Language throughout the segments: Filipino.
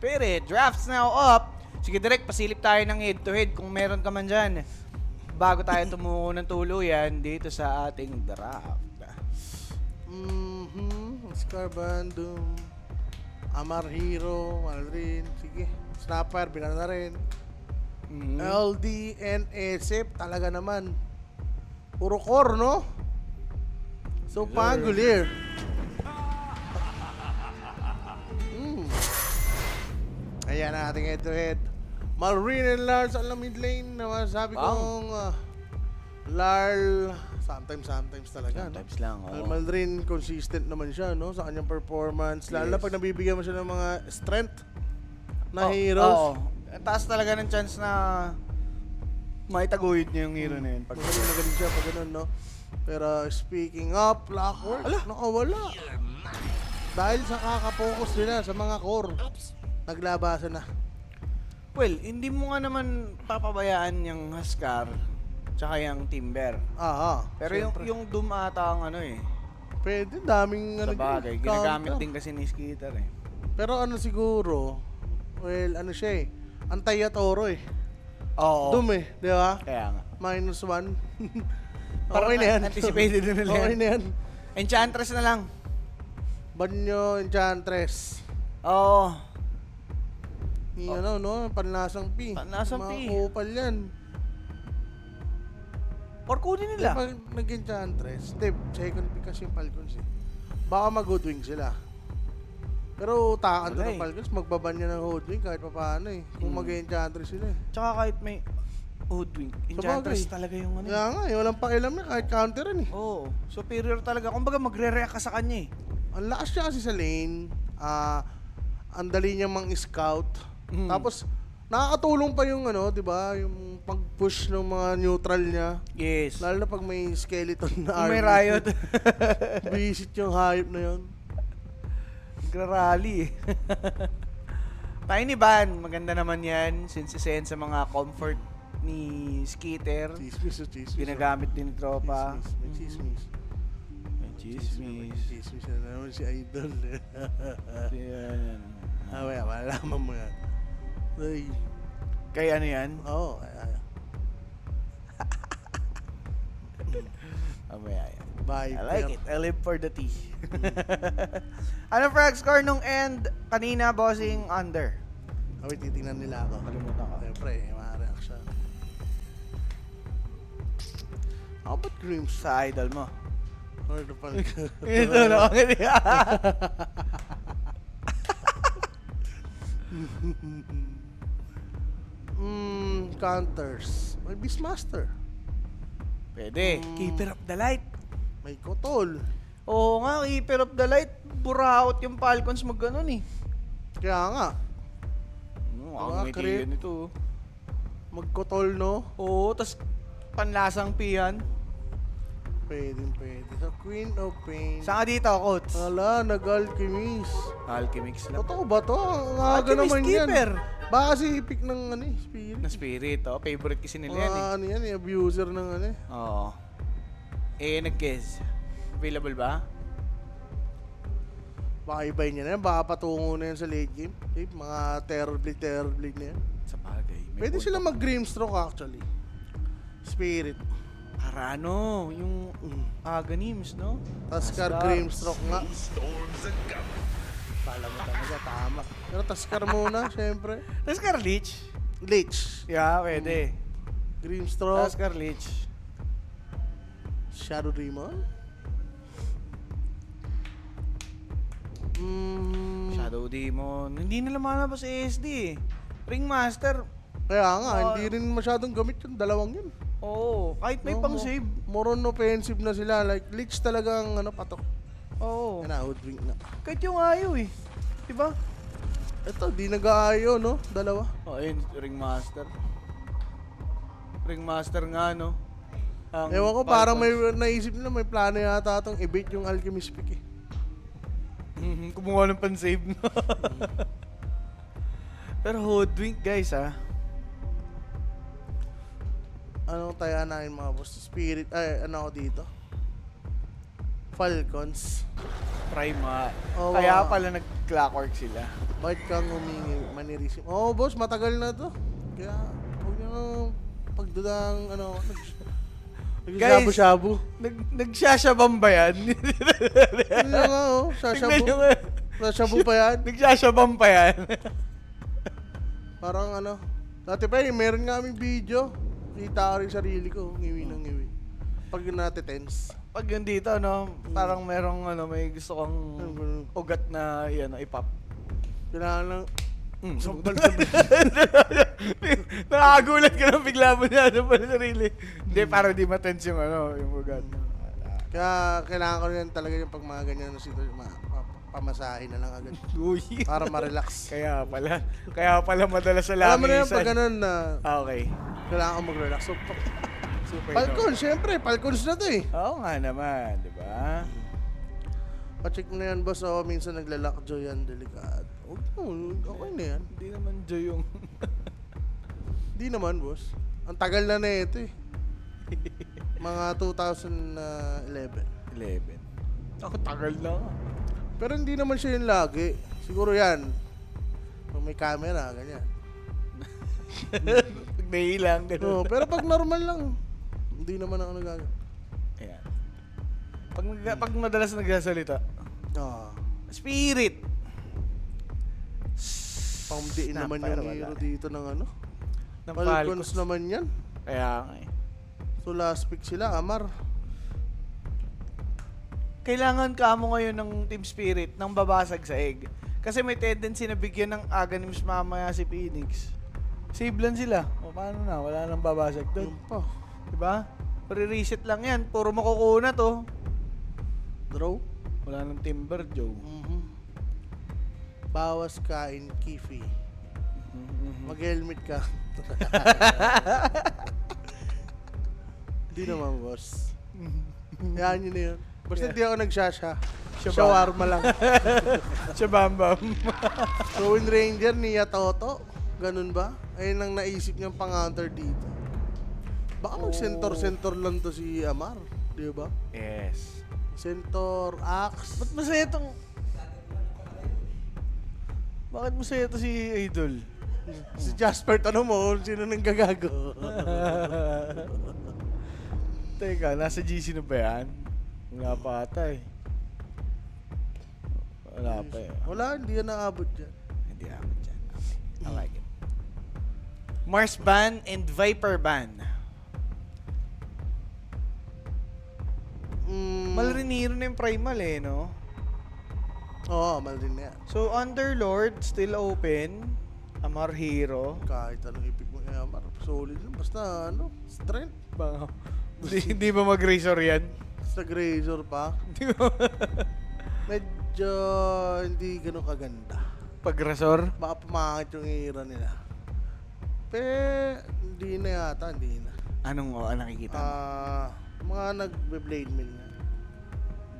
Spirit, drafts now up. Sige, direct, pasilip tayo ng head-to-head kung meron ka man dyan. Bago tayo tumuko ng tuluyan dito sa ating draft. Scarbandum, Amar Hero, Malrin, sige. Snapper, binala na rin. LD, NSF, talaga naman. Puro core, no? So, Pangolier. Ayan na ating head-to-head. Malrin and Lars ang mid lane na masabi kong Larl, sometimes talaga. Sometimes lang, oo. Malrin, consistent naman siya, no? Sa kanyang performance. Lalo na pag nabibigyan mo siya ng mga strength na heroes. Taas talaga ng chance na maitaguyod niya yung hero na yun. Magaling siya pag ganun, no? Pero speaking of Clockwork, nakawala. Dahil sa kakapokus nila sa mga core. Naglabasan na. Well, hindi mo nga naman papabayaan yung Huskar tsaka yung Timber. Pero yung Doom ata ang ano eh. Pwede, daming Sa bagay, ginagamit din kasi ni Skitter eh. Pero ano siguro, well, ano siya eh, Antay-Toro eh. Oo. Doom eh, di ba? Kaya nga. -1. Parang okay na yan. anticipated na nila. Okay na yan. Enchantress na lang. Banyo, Enchantress. Oo. Ano, no? Panlasang P. Panlasang P. Mga kupal yan. Or kunin nila. Pag nag-Enchantress, second pick kasi yung Falcons eh. Baka mag-Hoodwing sila. Pero utakan to ng Falcons, magbaban niya ng Hoodwing kahit pa paano eh. Kung mag-Enchantress sila eh. Tsaka kahit may Hoodwink, Enchantress talaga yung ano. Kaya nga, walang pakialam niya kahit counter rin eh. Oo, superior talaga. Kumbaga magre-react ka sa kanya eh. Ang lakas siya kasi sa lane. Ang dali niya mang-scout. Tapos, nakakatulong pa yung ano, di ba? Yung pag-push ng mga neutral niya. Yes. Lalo na pag may skeleton na Kung may army. riot. Visit yung hype na yun. Nagra-rally eh. Tiny Ban, maganda naman yan. Since isa yan sa mga comfort ni Skitter. Chismis. Ginagamit din ni tropa. May chismis. May chismis. Chismis na naman si Idol. Yan. Malaman mo yan. Ay. Kaya ano yan? Oo. Mamaya yan. Bye. I like it. I live for the tea. Ano frag score nung end kanina, bossing? Under. Titingnan nila ako. Kalimutan ko. Siyempre, mga reaction. Ako ba't Grims? Sa idol mo. Or the Falcon? Ito na ako niya. Counters. May Beastmaster. Pwede. Keeper of the Light. May Kotol. Oo nga, Keeper of the Light. Buraot yung Falcons mag-ganon eh. Kaya nga. Ang idea nito. Mag-Kotol, no? Oo, tas panlasang piyan. Pwede. So, Queen of Pain. Saan ka dito, coach? Hala, nag-Alchemist. Alchemix lang. Totoo ba to? Ang aga Alchemist naman yan. Keeper. Baka kasi pick ng ano, Spirit. Na spirit, oh. Favorite kasi nila yan eh. Ano yan, abuser ng ano eh. Oo. Nag-guess. Available ba? Baka ibay niya na yan. Baka patungo na yan sa late game. Mga terror blade na yan. Sa bagay. Pwede sila mag-Grimstroke actually. Spirit. Para ano, yung Aghanim, no? Taskar Grimstroke nga. Pala mo talaga, tama. Pero Taskar muna, syempre. Taskar Lich. Lich. Yeah, pwede. Grimstroke. Taskar Lich. Shadow Demon. Shadow Demon. Hindi nila malabas sa ASD eh. Ringmaster. Kaya nga, hindi rin masyadong gamit yung dalawang yun. Oo, kahit may pang-save. More on offensive na sila. Like, Lich talagang patok. Oo. Yan na, Hoodwink na. Kahit yung ayaw eh. Diba? Ito, di nag-aayo, no? Dalawa. Oh, ayun, Ringmaster. Ringmaster nga, no? Ewan ko, parang may naisip nila, may plano yata itong i-bait yung Alchemist pick eh. Kumuha ng pan-save, no? Pero Hoodwink, guys, ha? Anong tayaan namin mga boss? Spirit, ano ako dito? Falcons. Prime nga. Oh, Kaya pala nag-clockwork sila. Bakit kang humingi manirisim? Oo, boss, matagal na to. Kaya, huwag niyo pagdudang, nagsasabu-sabu. Nagsasyabang ba yan? Yun na nga, sasabu. Tignan nyo nga. Sasabu pa yan. Nagsasyabang pa yan. Parang dati pa meron nga aming video. Kita ko rin sarili ko, ngiwi ng ngiwi. Pag tense. Pag yun dito, parang merong may gusto kang ugat na ipap. Kailangan lang, Nakakagulat ka na bigla mo na pa sa sarili. Hindi, para di matense yung ugat. kaya kailangan ko rin talaga yung pag mga ganyan pamasahin na lang agad. Uy. Para ma-relax. Kaya pala madalas sa langisan. Alam mo na yung pag ganun na Okay. kailangan ko mag-relax. So, Super Falcon, syempre, Falcons na to eh. Oo nga naman, di ba? Pa-check mo na yan, boss. Minsan naglalakjo yan, delikado. Okay na yan. Hindi naman Joy yung... Di naman, boss. Ang tagal na ito eh. Mga 2011. 11. Ako tagal na. Pero hindi naman siya yung lagi. Siguro yan. Kung may camera, ganyan. Pag nahilang, gano'n. Pero pag normal lang, hindi naman ako nagagawa. Ayan. Pag madalas nagsasalita, Spirit! Pamdiin Snap, naman pero yung hero wala. dito ng ng Falcons naman yan. Kaya nga eh. So last pick sila, Amar. Kailangan ka mo ngayon ng Team Spirit nang babasag sa egg. Kasi may tendency na bigyan ng Aganims mamaya si Phoenix. Save lang sila. O paano na? Wala nang babasag doon. Yun pa. Diba? Pre-reset lang yan. Puro makukuna to. Draw. Wala nang Timber, Joe. Bawas kain, Kifi. Mag-helmet ka. Hindi naman, boss. Yan yun na yun. Basta hindi ako nagsasya. Shawarma lang. Shabambam. So, Wind Ranger, Nia Toto. Ganun ba? Ayun ang naisip niyang pang-counter dito. Baka mag-center lang to si Amar. Di ba? Yes. Center, Axe. Ba't masaya tong... Bakit masaya to si Idol? Si Jasper, tanong mo, sino nang gagago? Teka, nasa GC na ba yan? Wala pa ata eh. Wala pa eh. Wala, hindi yan naabot dyan. Hindi ako dyan. Okay. I like it. Mars ban and Viper ban. Malriniro na yung primal eh, no? Oo, mal din na yan. So, Underlord, still open. Amar Hero. Kahit anong ipig mo, Amar, solid lang. Basta, strength. Baka, hindi ba mag-razor yan? Basta Razor pa. Medyo hindi ganun kaganda. Pag-razor? Baka pumangit yung era nila. Hindi na yata, hindi na. Anong nakikita mo? Mga nagbe-blade mill nga.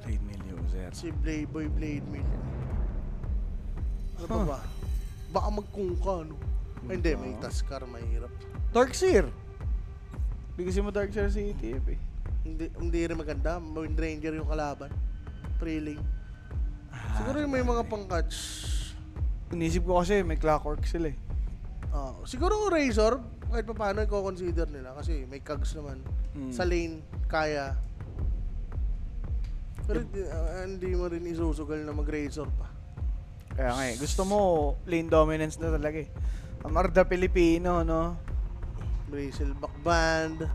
Blade Mill user. Si Blade mill yan. Ano pa ba? Baka magkungka, no? Ay, hindi, may Taskar, mahirap. Darkseer. Hindi kasi mo Darkseer si ETF eh. Hindi rin maganda. Wind Ranger yung kalaban. Thrilling. Siguro yung may mga pang-catch. Inisip ko kasi may Clockwork sila eh. Siguro kung Razor, kahit pa paano i-consider nila kasi may Kags naman. Sa lane, kaya. Pero hindi mo rin isusugal na mag-Razor pa. Kaya nga eh, gusto mo lane dominance na talaga eh. Amarda Pilipino, no? Brazelback Band.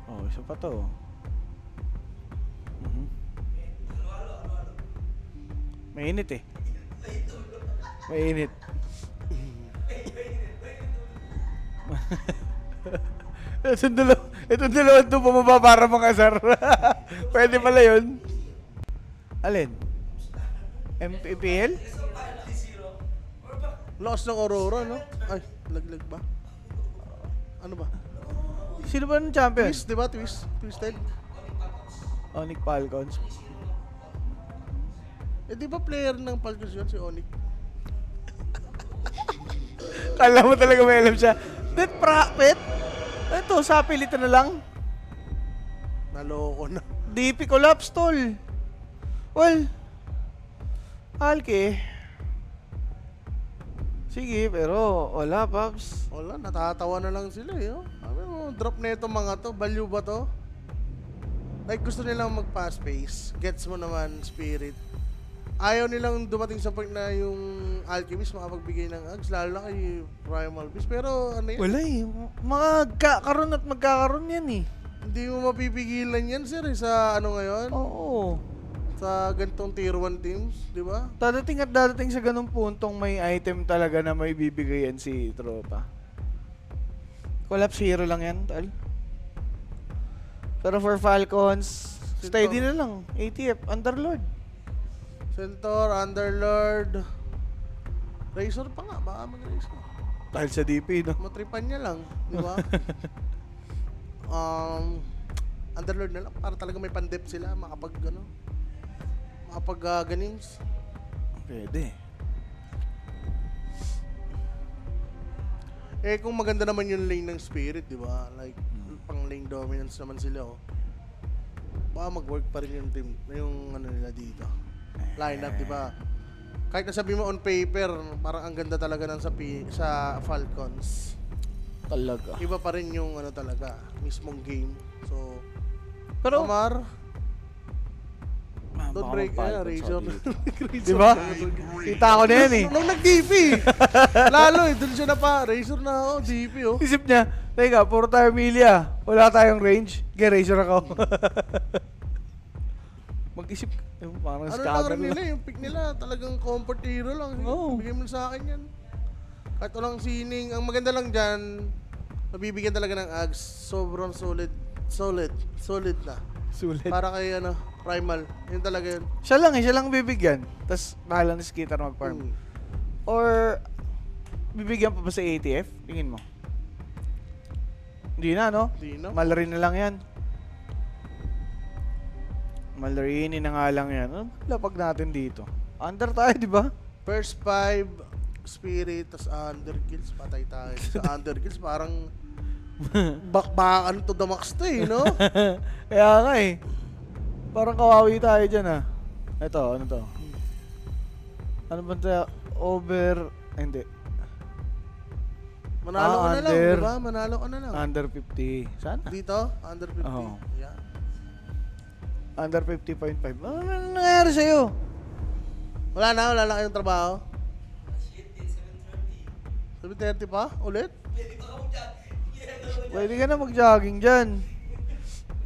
Oh, isa pa to. Mainit eh. Mainit. Itong dalawang ito bumaba para makasar. Pwede pala yun. Alin? MPPL? Lakas ng Aurora, no? Ay, laglag ba? Ano ba? Sino ba ng champion? Twist, di ba? Twisted. Onyx Falcons. Di ba player ng Falcons yun, si Onyx? Kala mo talaga may alam siya. Net profit? Ito, sapilitan na lang. Naloko na. DP collapse, tol. Well, Alke. Sige, pero wala, Paps. Wala, natatawa na lang sila eh. Oh. Sabi mo, drop na ito mga to. Value ba to? Like gusto nilang mag-fast pace. Gets mo naman, Spirit. Ayaw nilang dumating sa point na yung Alchemist makapagbigay ng Ags. Lalo na kay Primal Beast. Pero ano yan? Wala eh. Magkakaroon at magkakaroon yan eh. Hindi mo mapipigilan yan, sir. Sa ano ngayon? Oo. Sa gantong tier 1 teams, di ba? Dadating at dadating sa ganung puntong may item talaga na may bibigayan si tropa. Collapse hero lang yan, tal. Pero for Falcons, steady na lang. ATF, Underlord. Centaur, Underlord. Razor pa nga, baka mag-Razor. Dahil sa DP, no? Matripan niya lang, di ba? Underlord na lang, para talaga may pandep sila, ganings. Pwede. Eh kung maganda naman yung lane ng Spirit, di ba? Like, pang lane dominance naman sila, oh. Baka mag-work pa rin yung team, yung ano nila dito. Lineup, di ba? Kahit nasabi mo on paper, parang ang ganda talaga ng sa Falcons. Talaga. Iba pa rin yung ano talaga, mismong game. So, Pero, Omar, baka don't break mag-Falcons Razor. ako dito. Diba? Kita ko na yan eh. Nung nag-DP, lalo eh, dun siya na pa, Razor na ako, DP oh. Isip niya, teka, puro tayo Milia. Wala tayong range. Razor ako. Mag-isip, parang Ano lang scatter rin nila, yung pick nila, talagang comfort hero lang. Oo. Bigay mo sa akin yan. Kahit walang sining, ang maganda lang dyan, mabibigyan talaga ng Ags, sobrang solid na. Sulit. Para kay ano, Primal, yun talaga yun. Siya lang bibigyan. Tapos, bahala na si Skitter mag-farm. Mm. Or, bibigyan pa ba sa ATF? Tingin mo? Hindi na, no? Di no? Malarin na lang yan. Malarini na nga lang yan. Ano lapag natin dito? Under tayo, di ba? First 5, Spirit, tas Underkills, patay tayo. Sa Underkills, parang bakbakan to the max to eh, no? Kaya nga eh. Parang kawawi tayo dyan ah. Ito, ano to? Ano ba ito? Over... Hindi. Manalo ka na lang, under. di ba? Manalo ka na lang. Under 50. Sana? Dito, under 50. Oo. Yeah. Under 50.5. Ano nangyari sa'yo? Wala na kayong trabaho. 7:30 pa? Ulit? Pwede ka na mag-jogging dyan.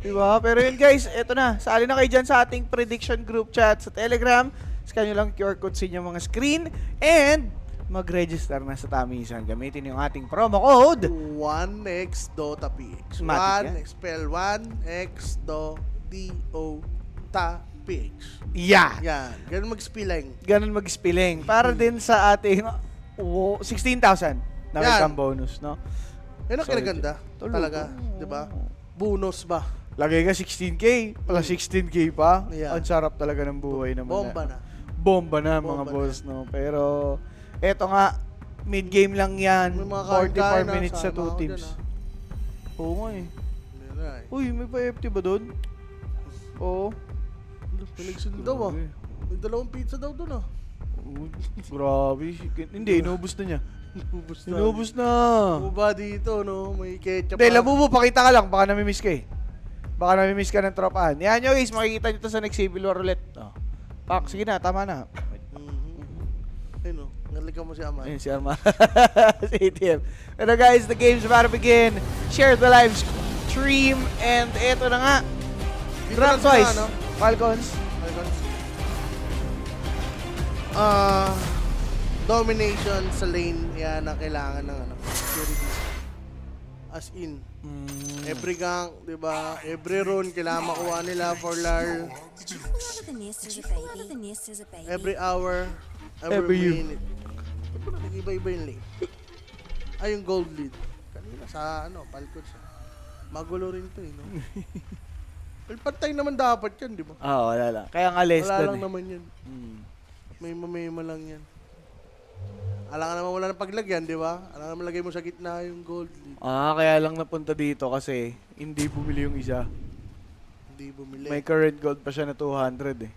Diba? Pero yun guys, eto na. Sali na kayo dyan sa ating prediction group chat sa Telegram. Scan nyo lang QR code sa inyong mga screen. And mag-register na sa Tamisan. Gamitin yung ating promo code. 1x Dota PH. Matic 1 spell 1x Dota PH. Yeah! Yan. Ganun mag-spelling. Ganun mag-spelling. Para din sa ating 16,000 na Yan. welcome bonus, no? Yan ang Solid kinaganda. Tulog. Talaga. Di ba? Bonus ba? Lagay ka 16K, plus 16K pa. Yeah. Ang sarap talaga ng buhay naman. Bomba na. Bomba na mga Bomba boss, no? Pero, eto nga, mid-game lang yan. May mga 44 kain-kain na, minutes sa sama 2 ako teams. dyan, Oo nga eh. Hindi na eh. Uy, may pa-FT ba doon? Oo. Pinagsun daw ah. May 2 pizza daw doon ah. Uy, grabe. Hindi, inubos na niya. Ubus na. Inubos na. Uba dito, no? May ketchup. Hindi, labubo, pakita ka lang. Baka namimiss ka eh. Baka namimiss ka ng tropahan. Yan nyo guys, makikita nyo to sa next Civil War ulit. Oh. Pak, sige na, tama na. Ayun o, naligaw mo si Amay. Ayun si Arma. Si ATM. Pero guys, the game's about to begin. Share the live stream. And eto na nga. Dito Drop lang sila, twice. ano? Falcons. Domination sa lane, yan ang kailangan ng ano, security. As in, every gank, di ba? Every rune, kailangan makuha nila for LAR. Did you know the nest is a baby? The nest is a baby. Every hour, every Every you. minute. Ba't ba nag-iba-iba yung lane? Ay, yung gold lead. Kanina sa ano, Falcons. Magulo rin to eh, no? Well, pantay naman dapat yan, di ba? Wala lang. Kaya nga less Wala than lang eh. naman yan. May lang yan. Alangan naman wala ng paglagyan, di ba? Alangan naman lagay mo sa gitna yung gold lead. Kaya lang napunta dito kasi hindi bumili yung isa. Hindi bumili. May current gold pa siya na 200 eh.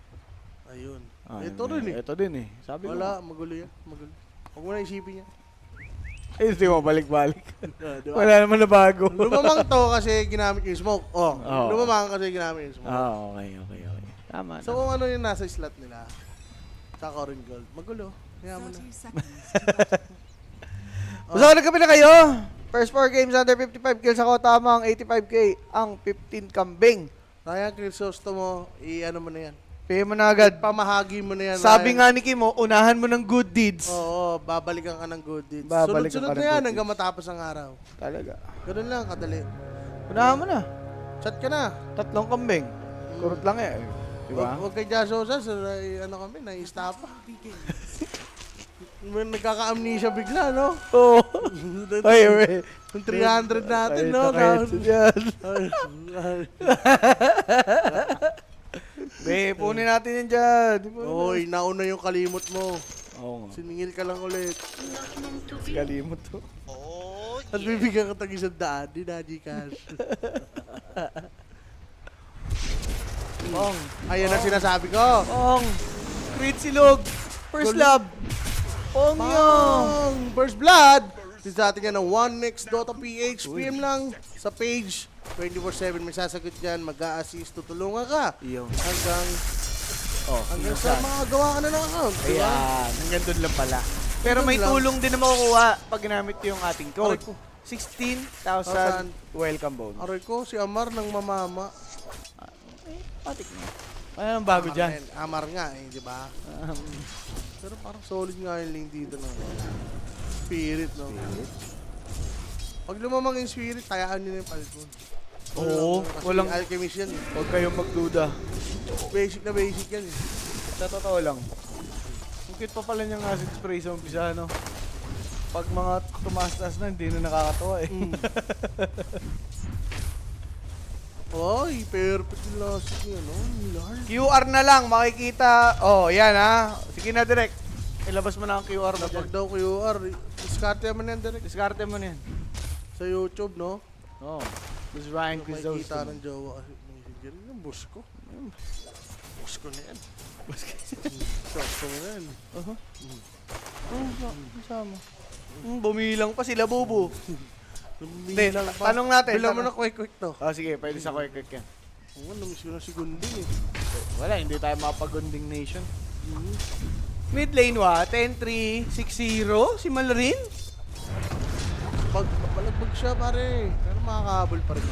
Ayun. Ah, Ito yun rin eh. Ito din eh. Sabi Wala, ko. magulo yan. Magulo. Huwag mo na isipin yan. Eh, hindi mo balik-balik. Diba? Wala naman na bago. Lumamang to kasi ginamit yung smoke. Oh, Oo. lumamang kasi ginamit yung smoke. Okay. Tama So kung ano yung nasa slot nila, tsaka rin gold, magulo. Kaya mo na. So, nagkapi na kayo. First 4 games under 55 kills ako. Tama ang 85k. Ang 15 kambing. Ryan, Crisosto mo, i-ano mo na yan. Pay mo na agad. Pamahagi mo na yan. Sabi Ryan. nga ni Kim, unahan mo ng good deeds. Oo, babalikan ka ng good deeds. Babalikan Sunod-sunod ka ng na yan good hanggang matapos ang araw. Talaga. Ganun lang, kadali. Unahan mo na. Chat ka na. 3 kambing. Kurot lang eh. Diba? Huwag kay Jasosa, ano kami, na-istapa. May nagkaka-amnesia bigla, no? Oo. Ay, Yung 300 natin, no? Be, punin natin yan dyan. Oy, nauna yung kalimot mo. Oo nga. Siningil ka lang ulit. Kalimot to. At bibigyan ka tag 100, di na Gcash. Ong. Ayan ang sinasabi ko. Ong. Creed Silog. First love. Ong yun. Bang! First Blood! This atin yan ng 1next Dota PH. PM lang sa page. 24/7 may sasagot dyan. Mag-a-assist. Tutulungan ka. Iyo. Hanggang Oh, sa makagawa ka na ng account. Diba? ayan. Hanggang doon lang pala. Pero may Doon lang. tulong din na makukuha pag ginamit yung ating code. Aray ko. 16,000 welcome bonus. Aray ko, si Amar ng mamama. Patik na. Ano ang bago Amar dyan? nga eh, Amar nga eh, di ba? Pero parang solid nga yung link dito ng Spirit, no? Pag lumamang yung Spirit, tayaan nyo na yung Falcon. Oo, Kasi walang- alchemist yan eh. Huwag kayong magduda. Basic na basic yan eh. Sa totoo lang. Ang cute pa pala niyang acid spray sa umpisa, no? Pag mga tumaas-taas na, hindi na nakakatawa eh. Oy, perfect yung last niya, no? Lord. QR na lang, makikita. Oh, yan ha. Sige na, direct. Ilabas mo na ang QR mo Kapag dyan. daw QR, diskarte mo na yan direct Diskarte mo na yan. sa YouTube, no? Oh. This Ryan Makikita Crisosto. ng jowa kasi messenger. Yung boss ko. Boss ko na yan. Boss ko na yan. Kasama. Bumilang pa sila, bubo. Hindi, Bilang pa. tanong natin. Bilang mo tanong. na quick to. Oh, sige, pwede sa quick yan. Oo, namiss ko na si Gunding eh. Wala, hindi tayo makapag-unding nation. Mid lane wa, 10-3, 6-0, si Malarin. Pag palagbag siya pare, pero makakahabol pa rin.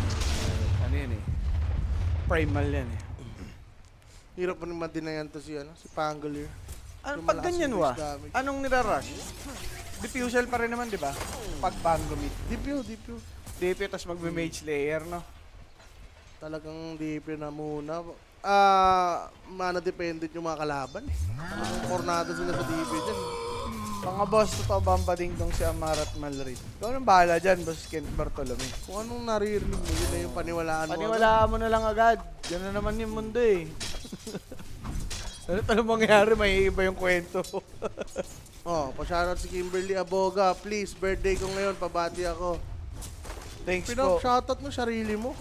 Ano yan eh? Primal yan eh. Hirap pa naman din na yan to si, si Pangolier. Ano, Yung pag malakas ganyan yung wa, base damage. anong nirarush? Diffusal pa rin naman, di ba? Pag Pangomit. DPO. DP, tapos magme-mage layer, no? Talagang DPO na muna. Mana dependent yung mga kalaban eh. Talagang kornado sila sa DPO dyan. Mga boss, totoo ba ang badingdong si Amar at Malarin? Ikaw nang bahala dyan, boss Ken Bartolome. Kung anong naririnig mo, yun na yung paniwalaan mo. Paniwalaan mo na lang agad. Yan na naman yung mundo eh. Ano mangyayari, may iba yung kwento. Oh, pa-shoutout si Kimberly Aboga. Please, birthday ko ngayon, pabati ako. Thanks po. Pinag-shoutout mo sarili mo.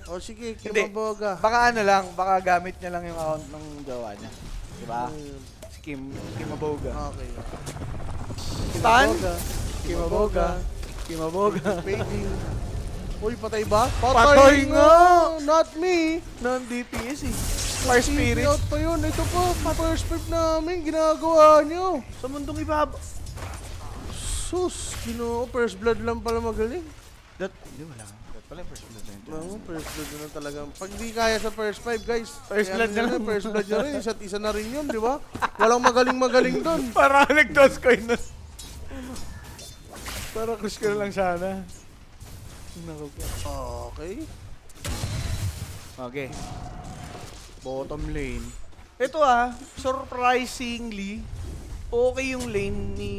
O sige, Kim Hindi. Aboga. Baka ano lang, baka gamit niya lang yung account ng jowa niya. Diba? Ayun. Si Kim Aboga. Okay. Stan? Aboga. Kim Aboga. Kim Aboga. Fading. Uy, patay ba? Patay nga! Not me! Non-DPS eh. Fire Spirit. Out pa yun. Ito po, first trip namin. Ginagawa nyo. Sa mundong ibaba. Sus, ginoo. First blood lang pala magaling. Hindi wala. That pala first blood na yun. Oo, first blood na talaga. Pag di kaya sa first five, guys. First kaya blood nyo na lang. First blood nyo rin. Isa't isa na rin yun, di ba? Walang magaling-magaling doon. Parang nag-toss coin na. Para crush ko na lang sana. Naku po. Okay. Okay. Bottom lane. Ito surprisingly, okay yung lane ni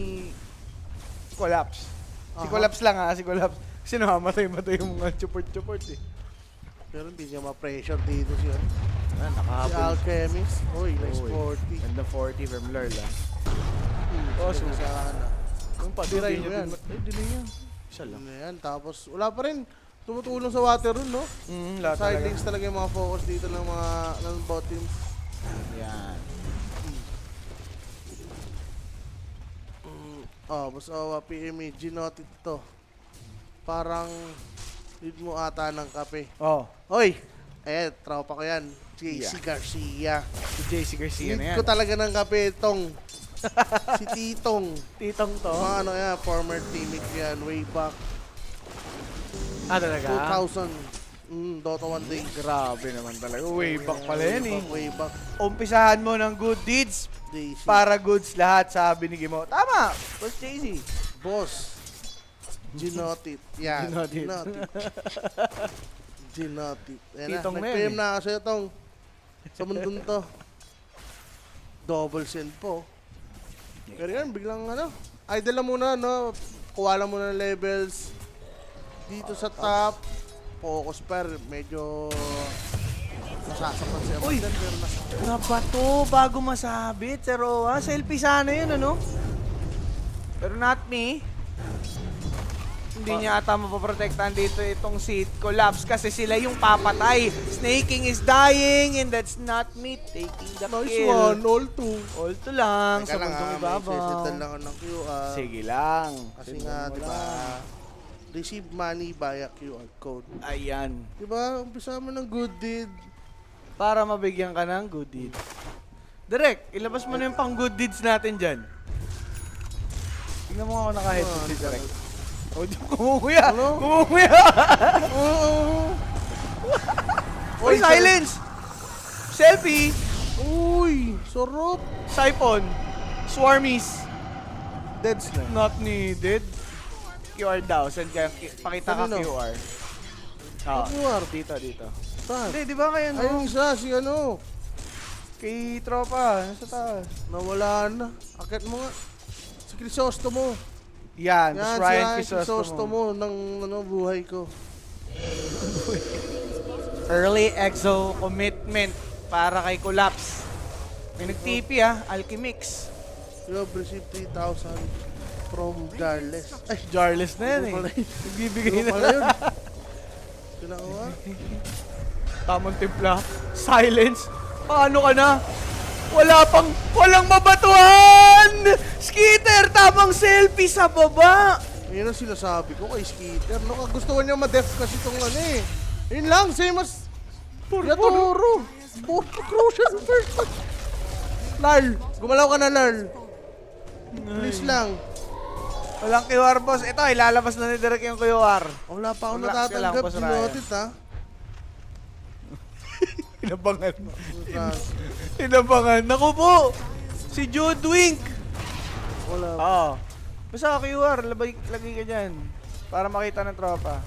Collapse. Si Aha. Collapse lang si Collapse. Kasi namamatay-matay yung mga support eh. Pero hindi niya ma-pressure dito siya. Si Nakahabol. Alchemist. Uy, nice Uy. 40. Ganda 40 from Lurla. Oh, so- sana. Yung pa, Diray di mo yan. Dinay niya. Isa lang. Ano yan? Tapos, wala pa rin. Tumutulong sa water run, no? Lahat Side talaga. links talaga yung mga focus dito ng mga ng bot team. Yan. Oh, boss Owa, PME, ginotit to. Parang need mo ata ng kape. Oh, Hoy! Tropa ko yan. JC Yeah. Garcia. si JC Garcia na Need yan. ko talaga ng kape itong si Titong. Titong to. Mga ano yan, former teammate yan, way back Ah, talaga? 2000. Dota 1 days. Grabe naman talaga. Way back pala yan eh. Way back Umpisahan mo ng good deeds days. para goods lahat, sabi ni Gimo. Tama! Boss JC. Boss. Ginotit. Yan. Ginotit. Ginotit. Ayan Titong na. na yan Nag-PM eh. na ako sa'yo tong. Sa mundong to. Double send po. Pero yan, biglang ano. Idle lang muna, no? Kuha lang muna ng levels. Dito sa top. Focus per. Medyo nasasapan siya. Uy! Pero Nga ba to? Bago masabit, Sir Owa. Selfie sana yun, ano? Pero not me. Hindi niya ata mapaprotektahan dito itong seat collapse kasi sila yung papatay. Snaking is dying and that's not me taking the nice kill. one, all two. All to lang Teka sa lang bundong may ibabaw. sesitan lang ako ng QR. Sige lang. Kasi Tignan nga, mo di ba, lang. receive money via QR code. Ayan. Di ba, umpisa mo ng good deed. Para mabigyan ka ng good deeds. Direk, ilabas mo na yung pang good deeds natin dyan. Tingnan mo ako naka-headset si Direk. Oh, di kumukuya! Ano? Kumukuya! Uy, Oy, silence! Selfie! Uy, sarap. Siphon! Swarmies! Deads na. Not needed. QR daw. Send ka, pakita ka Kanino? QR. Ah, QR? dito, dito. Saan? Hindi, di ba kayo Ay, no? yung isa, si ano. Kay tropa, nasa taas. Nawala na. Akit mo nga. Si Crisostomo. Yan, Yan, tapos si Ryan Ryan Crisostomo. Crisostomo ng ano, buhay ko. Early exo commitment para kay Collapse. May nag-TP Alchemix. You have received 3,000 from Jarles. Ay, Jarless na yan Iba pala eh. yun. Nagbibigay Iba na. pala yun. Kinakuha. Tamang timpla. Silence. Paano ka na? Walang mabatuhan! Skitter, tamang selfie sa baba! Yun ang sinasabi ko kay Skitter. No, gusto niya ma-def kasi itong ano eh. Yun lang, same as Yatoro. Puro crucial first. Larl, gumalaw ka na Larl. Please lang. Walang QR, boss. Ito, ilalabas na ni Derek yung QR. Wala pa akong Relax ka lang, natatanggap. Boss Ryan. Ginotit ha. Inabangan mo. Inabangan. Naku po! Si Jude Wink! Wala. Oo. Basta QR, lagay ka dyan. Para makita ng tropa.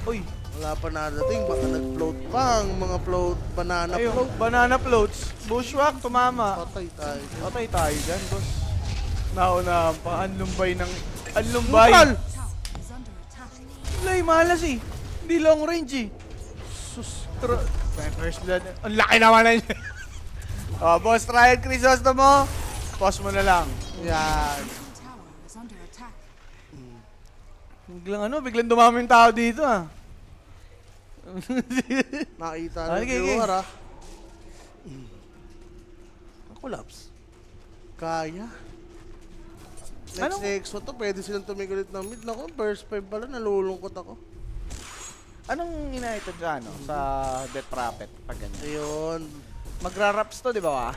Uy! Wala pa nadating. Baka nag-float pa ang mga float. Banana Ayun, float. banana floats. Bushwhack, tumama. Patay tayo. Patay tayo dyan, boss. Naunahan pa. Anlumbay ng... Neutral! Anlumbay! Is under attack. Lay, malas eh. Hindi long range eh. Sus. First blood. Ang laki naman na niya. Oh, boss, Ryan Crisostomo. Pause mo na lang. Yan. Tower is under attack. Biglang dumami yung tao dito ah. Nakita Ah, ng sige, viewer ha. Collapse. Kaya. Next Anong- exo to, pwede silang tumigulit ng mid. Naku, first 5 pala, nalulungkot ako. Anong ina-ito dyan, no? Sa Death Prophet, pag ganyan? Ayun. Magra-raps to, di ba ba?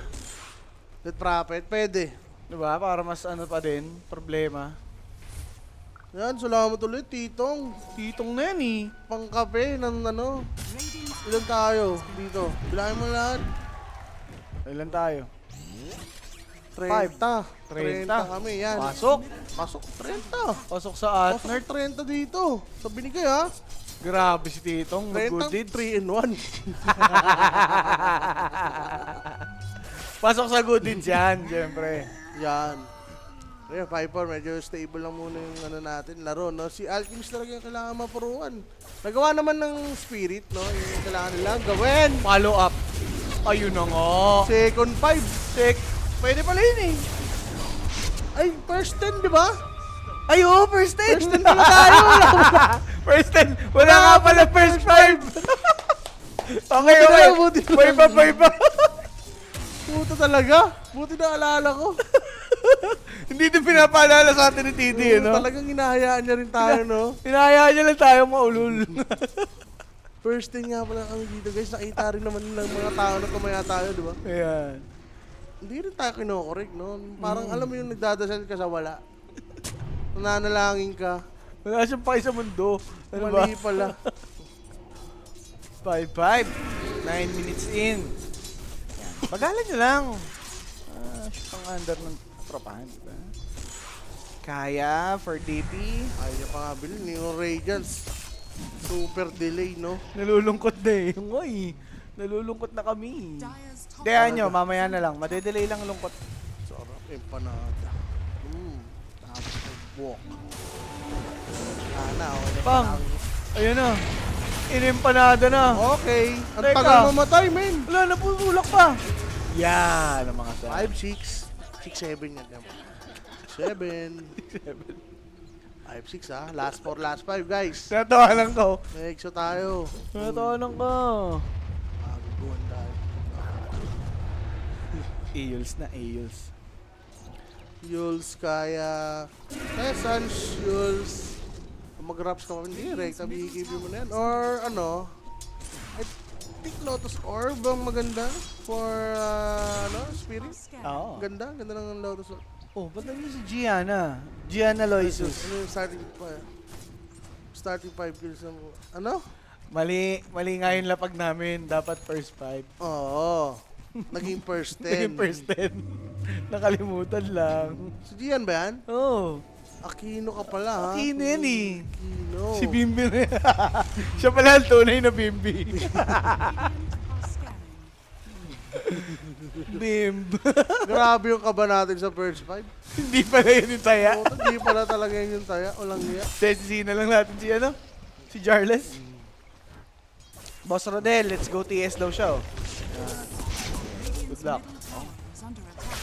Death Prophet, pwede. Di ba? Para mas ano pa din, problema. Yan, salamat ulit, Titong. Titong na yan eh. Pangkape ng ano. Ilan tayo dito? Bilangin mo lahat. Ilan tayo? 30. 30. 30 kami, yan. Pasok. Pasok, 30. Pasok sa Pasok Atner. 30 dito. Sa binigay ha. Grabe si Titong. 30, Good deeds. 3 in 1. Pasok sa good deeds yan, syempre. Yan. Kaya Piper, medyo stable lang muna yung ano natin, laro, no? Si Alchemist talaga yung kailangan mapuruan. Nagawa naman ng Spirit, no? Yung kailangan nilang gawin. Follow up. Ayun na nga. Second 5. Check. Pwede pala yun eh. Ay, first 10, di ba? Ay, oh, first 10. First 10 pala tayo. First 10. Wala nga pala first 5. Okay, okay. Buti na, Bay pa, bay pa. Puto talaga. Buti na alala ko. Hindi din pinapaalala sa atin ni Titi, no? Talagang hinahayaan niya rin tayo, no? Hinahayaan niya lang tayo maulol. First thing nga pala kami dito, guys. Nakita rin naman ng mga tao na tumaya tayo, di ba? Ayan. Hindi rin tayo kinokorek, no? Parang alam mo yung nagdadasal ka sa wala. Nananalangin ka. Wala siyang paki sa mundo. Ano ba? Mali pala. 5-5. 9 minutes in. Yan. Pagalan nyo lang. Siya pang under ng tropahan, diba? Kaya for DP. Ayaw niya pa nga bilhin. Yung Radiance. Super delay, no? Nalulungkot na eh. Ngoy. Nalulungkot na kami. Dyer's top Kaya nyo, mamaya na lang. Madedelay lang lungkot. Sarap. Empanada. Tapos nag-walk. Sana, okay na Pang. pala. Ayun na. Inimpanada na. Okay. Ang Teka. tagal mamatay, men. Wala, napululak pa. Yan ang mga sa. 5-6. 6-7 yan. 7. 5-6 ah. Last 4, last 5 guys. Natawanan ko. May exo tayo. Natawanan ko. Maguguan tayo. Eels na, Eels. Yules kaya... Sans, Yules. Kung mag-raps ka pa, hindi. Recta BKB mo na yan. Or ano... I think Lotus Orb ang maganda for Spirit. scan. Oo. Ganda ng Lotus Orb. Oh, ba't nandiyan si Gianna? Gianna Loisus. Ano yung starting 5 kills ng... Ano? Mali nga yung lapag namin. Dapat first 5. Oo. Naging first 10. Naging first 10. Nakalimutan lang. Si Gian ba yan? Oh. Aquino ka pala ha? Aquino yan eh. Aquino. Si Bimbi na yan. Siya pala ang tunay na Bimbi. Radiant are scanning. Bimb. Grabe yung kaba natin sa first 5. Hindi pala yun yung taya. Hindi pala talaga yun yung taya. Walang niya. Sensisi na lang natin si ano? Si Jarles. Boss Rodel, let's go TS daw siya oh. Good luck. Is under attack.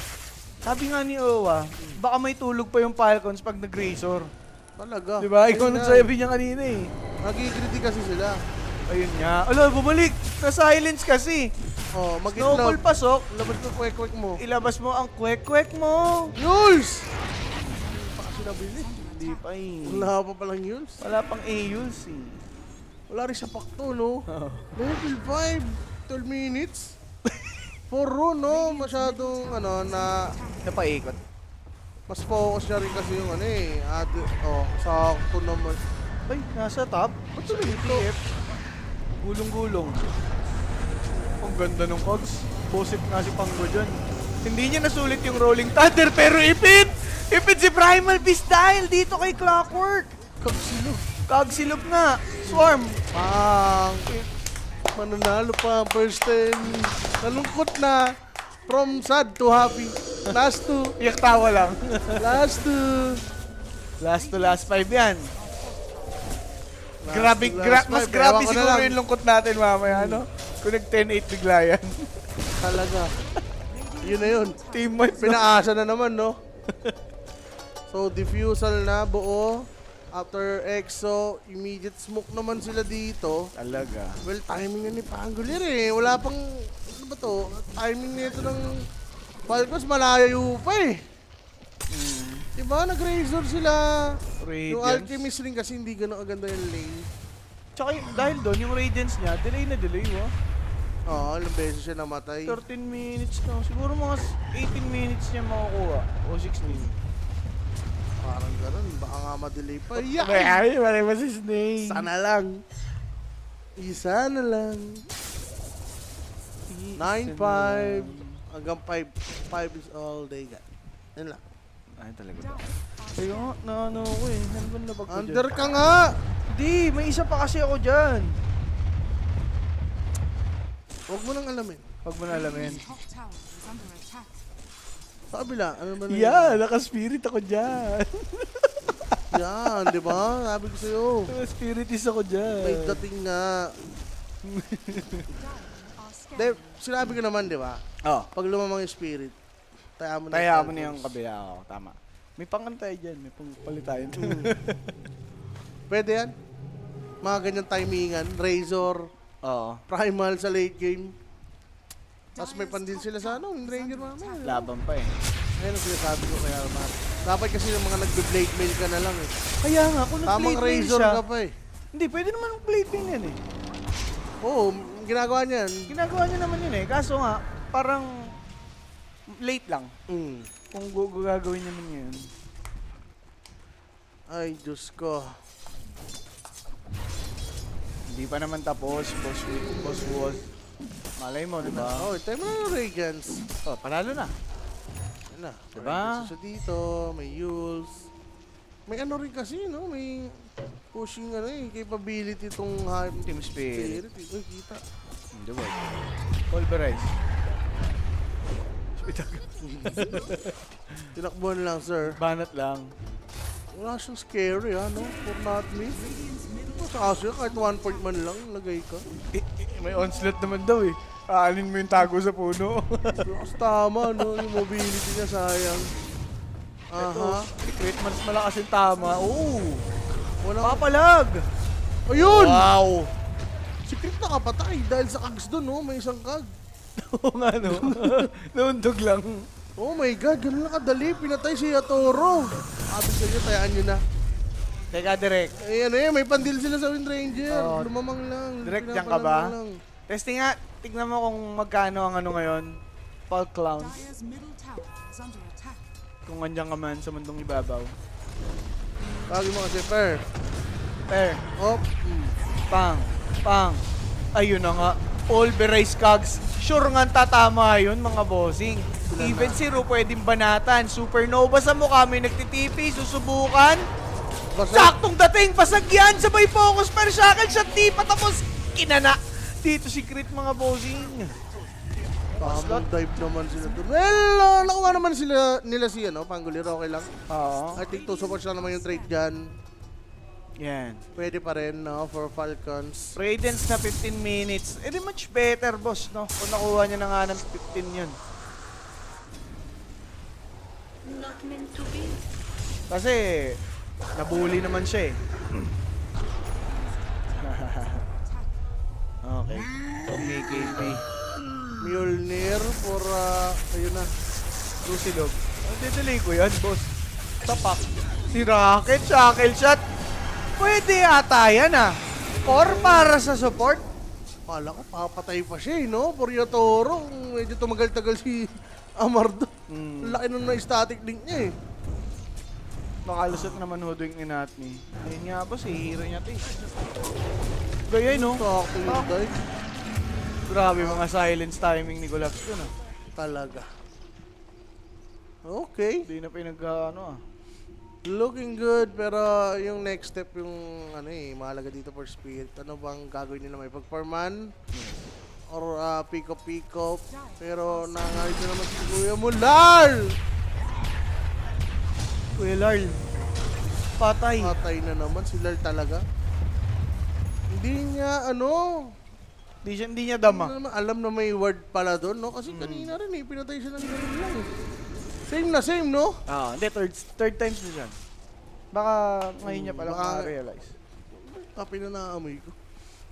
Sabi nga ni Owa, baka may tulog pa yung Falcons pag nag-razor. Talaga. Diba? Ikaw Ayun na. nagsabi niya kanina eh. Nagigility kasi sila. Ayun nga. Ala, bumalik! Na-silence kasi. Oh, Snowball mag-itlog. pasok. Labas mo kwek-kwek mo. Ilabas mo ang kwek-kwek mo. Yules! Pa kasi nabili. Hindi pa eh. Wala pa palang Yules. Wala pang AUs eh. Wala rin sa pakto, no? Oh. Level 5. 12 minutes. For run, no? Masyadong, na... Napaikot. Mas focus niya rin kasi yung sakto naman. Ay, nasa top. Ba't sa ATF? Gulong-gulong. Ang ganda ng cogs. Bosit nga si Panggo dyan. Hindi niya nasulit yung Rolling Thunder, pero ipit! Ipit si Primal Beast dahil dito kay Clockwork. Kagsilo. Kagsilog nga. Swarm. Pang! Mananalo pa ang first 10. Nalungkot na. From sad to happy. Last 2. Iyak tawa lang. Last 2. Last to last 5 yan. Last Grabe, to last mas five. grabe Ewan ko na siguro lang. yung lungkot natin mamaya, no? Kung nag-10-8 bigla yan. Talaga. Yun na yun. Team wipe na. Pinaasa na naman, no? So, diffusal na, buo. After EXO, immediate smoke naman sila dito. Talaga. Well, timing na ni Pangulir eh. Wala pang, ano ba to? Timing nito ng Falcons, malayo pa eh. Diba? Nag-razor sila. Yung Radiance. Alchemist rin kasi hindi ganun aganda yung lane. Tsaka dahil doon, yung Radiance niya, delay na delay, oh. Oo, ilang beses siya namatay. 13 minutes na. Siguro mga 18 minutes niya makukuha. O 16. Parang ganun. Baka nga ma-delay pa. Yeah! Ay, wala ba si Snake? Sana lang. Isa na lang. 9-5. Hanggang 5 is all they got. Yan lang. Ay, talaga ba? Dyer's are Kaya nga, naano ko eh. Ano ba nabag ko Under dyan? ka nga! Hindi, may isa pa kasi ako dyan. Huwag mo nang alamin. Huwag mo na alamin. top tower is under attack. Sa kabila, ano ba na Yeah, naka-spirit ako dyan. Yan, di ba? Sabi ko sa'yo. Naka-spiritis ako dyan. May dating nga. Are De, scanning. sinabi ko naman, di ba? Oh, Pag lumamang yung spirit, taya mo na taya mo na yung Falcons. kabila. Oo, tama. May pangantay dyan. May pangpalitayan. Pwede yan. Mga ganyan timingan. Razor, Oo. Primal sa late game. Tapos may pandil sila sa Ranger mamaya. Laban pa eh. Ayun ang sinasabi ko kay Armar. Dapat kasi yung mga nagbe-blade mail ka na lang eh. Kaya nga, kung Tamang nag-blade mail razor siya, ka pa eh. hindi, pwede naman blade mail yan eh. Oo, ginagawa niyan. Ginagawa niya naman yun eh. Kaso nga, parang late lang. Mm. Kung gagawin naman yun. Ay, Diyos ko. Hindi pa naman tapos, boss was. Malay mo, di ba? Oh, time na yung Radiance. Oh, panalo na. Yan na. Diba? May suso dito, may Yules. May ano rin kasi, no? May pushing ano eh, capability itong Team Spirit. Uy, kita. Hindi ba? Pulverize. Tinakbuhan lang, sir. Banat lang. Wala siyang scary, no? For not me. Sa kaso, kahit 1 point man lang, lagay ka. May onslaught naman daw eh. Aanin mo yung tago sa puno. Mas tama, no? Yung mobility niya, sayang. Aha. Secret mas malakas yung tama. Oo. Walang... Papalag! Ayun! Wow! Secret nakapatay dahil sa kags doon, no? May isang kag. Oo nga no. Naundog lang. Oh my God, ganun lang kadali. Pinatay si Yatoro. Sabi sa inyo, tayaan nyo na. Teka, direct. Ayan eh, may pandil sila sa Wind Ranger. Oo. Lumamang lang. Direct dyan ka ba? Pinapalamang lang. Testing nga. Tignan mo kung magkano ang ano ngayon. Pulp Clowns. Dire's middle tower is under attack. Kung andyan ka man sa mundong ibabaw. Tawagin mo kasi, Per. Per. Oh, Pang. Pang. Ayun na nga. Pulverize cogs. Sure nga tatama yun mga bossing. Even zero pwedeng banatan. Supernova sa mukha may nagtitipi. Susubukan. basta. Saktong dating. Basag yan. Sabay focus per shackle shot. Di patapos. Kinana. Dito si Crit mga bossing. Tamang dive naman sila doon. Well, nakuha naman nila si Pangolero, okay lang. Oo. I think 2 supports lang naman yung trade dyan. Yan. Pwede pa rin, no, for Falcons. Radiance na 15 minutes. Eh di much better, boss, no? Kung nakuha niya na nga ng 15 yun. Not meant to be. Kasi, nabully naman siya eh. Okay. Okay, KP. Mjolnir for, ayun na. Lusilog. Didelay ko yan, boss. Tapak. Si Rocket, shackle shot. Pwede ata yan ah. Or para sa support. Kala ko, papatay pa siya, no? For Yatoro, medyo tumagal-tagal si Amardo. Laki nung na-static link niya eh. Makalusot naman ho doon yung inatni. Ayun nga boss, hihiro niya ito eh. Gaya no? Sakto yung dive. Grabe mga silence timing ni Gulaps doon ah. Talaga. Okay. Hindi na pinag ano ah. Looking good, pero yung next step yung mahalaga dito for Spirit. Ano bang gagawin nila? May pag-farman? Or pick-up? Pero nangarito naman si Kuya mo, Larl! Kuya Larl. Patay. Patay na naman si Larl talaga. Hindi niya, Hindi niya dama. Hindi naman alam na may word pala doon, no? Kasi kanina rin pinatay siya ng ganun lang. Same, no? Ah, hindi, third times na dyan. Baka ngayon niya palang Baka- ma-realize. Tapi na naamoy ko.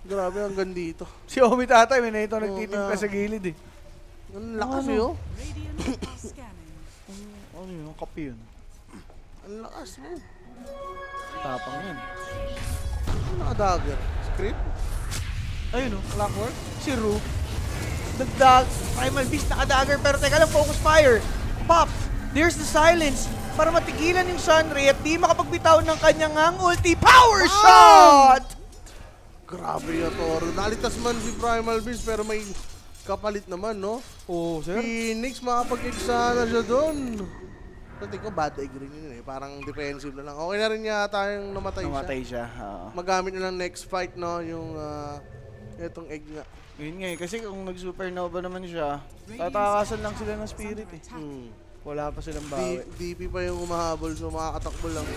Grabe hanggang dito. Si Omi tatay, may na ito Oo nagtitimpa nga. sa gilid eh. Ang lakas Ano? Radiant are scanning. Ano yun? Ang kape yun. Ang lakas mo. Tapang yun. Naka-dagger. Script? Ayun o, clockwork. Si Ru. Dagdag. Primal Beast naka-dagger pero teka lang, focus fire. Pop! There's the silence para matigilan yung Sunray at di makapagbitaw ng kanyang ang ulti power shot! Grabe yung Toro. Nalitas man si Primal Beast pero may kapalit naman, no? Oh, sir. Phoenix, makapag-extra na siya doon. Pati ko, bad egg rin yun eh. Parang defensive na lang. Okay na rin yata yung namatay, Namatay siya. siya. Oo. Magamit na lang next fight, no? Yung, itong egg nga. Yun nga eh, kasi kung nag-supernova naman siya, tatakasan lang sila ng spirit eh. Wala pa silang bawi. DP pa yung umahabol, so makakatakbo lang.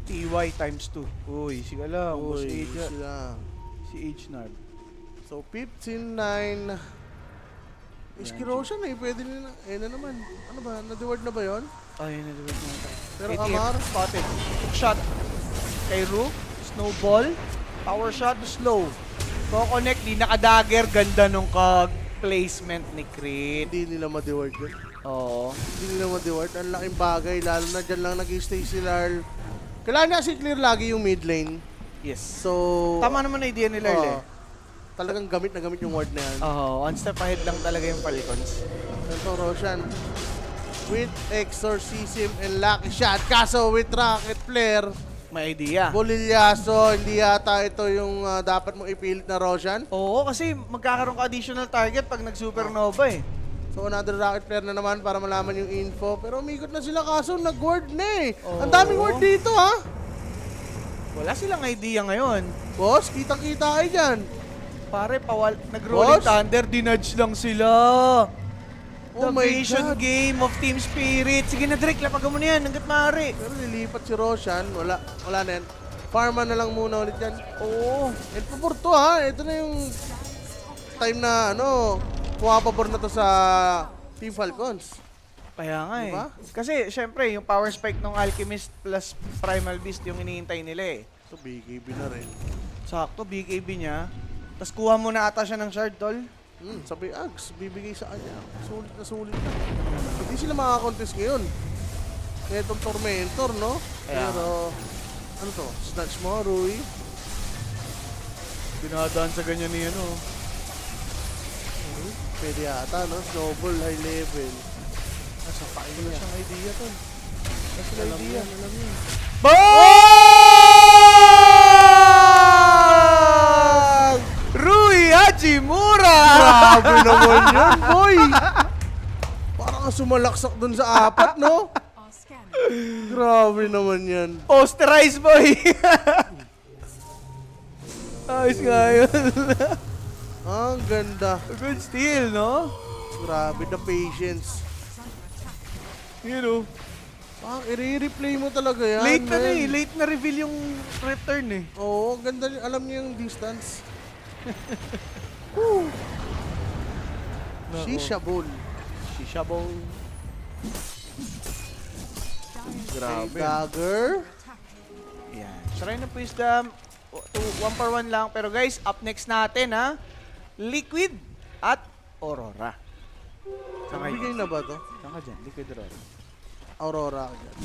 TY times 2. Uy, sige lang. Boss Uy, Age. sila. Si H-Nard. So, 15-9. Iskiroshan eh, pwede nila. Na naman. Ano ba? Na-reward na ba yon? Ayun na diba na. Pero ATF, Amar? spotted. Hook shot. Kay Ru. Snowball. Power shot. Slow. Ko-connect. Di naka-dagger. Ganda nung kag placement ni Crit. Hindi nila ma-reward yun. Oo. Hindi nila ma-deward. Ang laking bagay, lalo na dyan lang nag-stay si Larl. Kailangan niya kasi clear lagi yung mid lane. Yes. So, Tama naman na idea ni Lyle eh. talagang gamit na gamit yung ward na yan. Oo, one step ahead lang talaga yung Falcons. Ito, Roshan. With Exorcism and Lucky Shot. Kaso with Rocket Flare, May idea. Bolilyaso, hindi yata ito yung dapat mong ipilit na Roshan. Oo, kasi magkakaroon ka additional target pag nag-supernova eh. So another Rocket Flare na naman para malaman yung info. Pero umikot na sila kaso nag-ward na eh. Oo. Ang daming ward dito ha. Wala silang idea ngayon. Boss, kitang-kita kayo dyan. Pare, nag-rolling Boss? thunder, dinudge lang sila. Oh The my vision God. game of Team Spirit. Sige na, Drake, lapagan mo na yan hanggat maaari. Pero lilipat si Roshan. Wala na yan. Farma na lang muna ulit yan. Oo. And pabor to ha. Ito na yung time na pumapabor na to sa Team Falcons. Kaya nga eh. Diba? Kasi, syempre, yung power spike ng Alchemist plus Primal Beast yung iniintay nila eh. So BKB na rin. Sakto, BKB niya. Tapos kuha mo na ata siya ng shard, tol. Sabi Ags, bibigay sa kanya. Sulit na sulit na. Hindi sila makaka-contest ngayon. Itong Tormentor, no? Kaya Pero, ano to? Snatch mo, Rui. Dinadaan sa ganyan ni ano. Pwede yata, no? Snowball, high level. Nasa pain Wala niya. siyang idea, tol. Wala siyang Alam idea. yan, alam yan. Bang! Rui Hachimura! Grabe naman yan, boy! Parang ka sumalaksak dun sa apat, no? Are scanning. Grabe naman yan. Posterize, boy! Ayos nga yun. Ang ganda. Good steal, no? Grabe, the patience. You know. Parang i-replay mo talaga yan. Late na man. eh. Late na reveal yung return eh. Oo, ganda. Alam niya yung distance. Shisha bowl. Shisha bowl. Grabe. Dagger. Yan. Shrine of Wisdom. 1 for 1 lang. Pero guys, up next natin ha. Liquid at Aurora. Saan kayo? Bigay na ba to? Saan ka dyan? Liquid Aurora. Aurora ka dyan.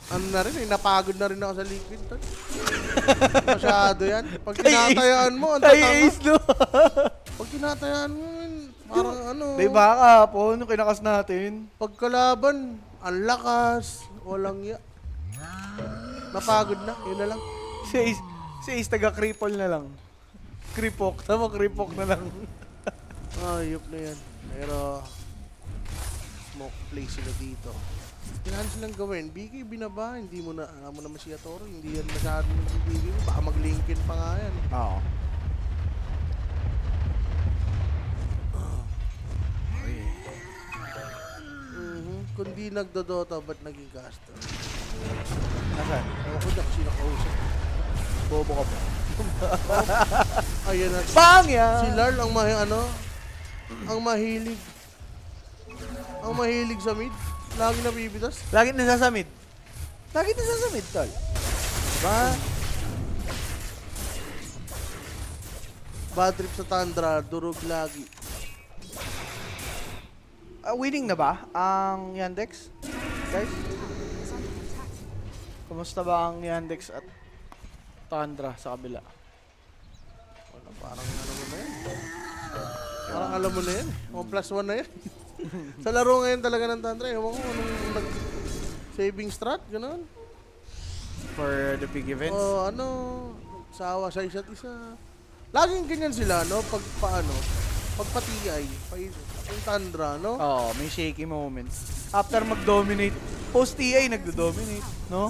Ano na rin eh, napagod na rin ako sa liquid. Tol. Masyado yan. Pag tinatayaan mo, ang Tay tatama. Ace, no? Pag tinatayaan mo, parang ano. Diba kahapon, yung kinakas natin? Pagkalaban, ang lakas, walang ya. Napagod na, yun na lang. Si Ace taga-cripple na lang. Kripok. Tama, kripok na lang. Ayop na yan. Pero, smoke play sila dito. Kailangan silang gawin. BKB na ba? Hindi mo na, alam mo naman si Yatoro, hindi yan masyadong BKB. Baka mag-linkin pa nga yan. Oo. Kung di nagdodota, ba't naging caster? Nasaan? Ewan ko dyan, sino kausap. Bobo ka pa. Ayan na. Bang yan! Si Larl ang ang mahilig. Ang mahilig sa mid. Lagi nabibitas. Lagi nasasamid. Lagi nasasamid, tol. Diba? Bad trip sa Tundra, durog lagi. Winning na ba ang Yandex? Guys? Kumusta ba ang Yandex at Tundra sa kabila? Wala, parang ano mo na yan. Parang alam mo na yan. 1+1 na yan. Sa laro ngayon talaga ng Tundra, ewan ko anong saving strat, gano'n. For the big events? O sawa sa isa't isa. Laging ganyan sila, no? Pag pagpatiyay, yung Tundra, no? Oo, may shaky moments. After mag-dominate, post-TI nagdo-dominate, no?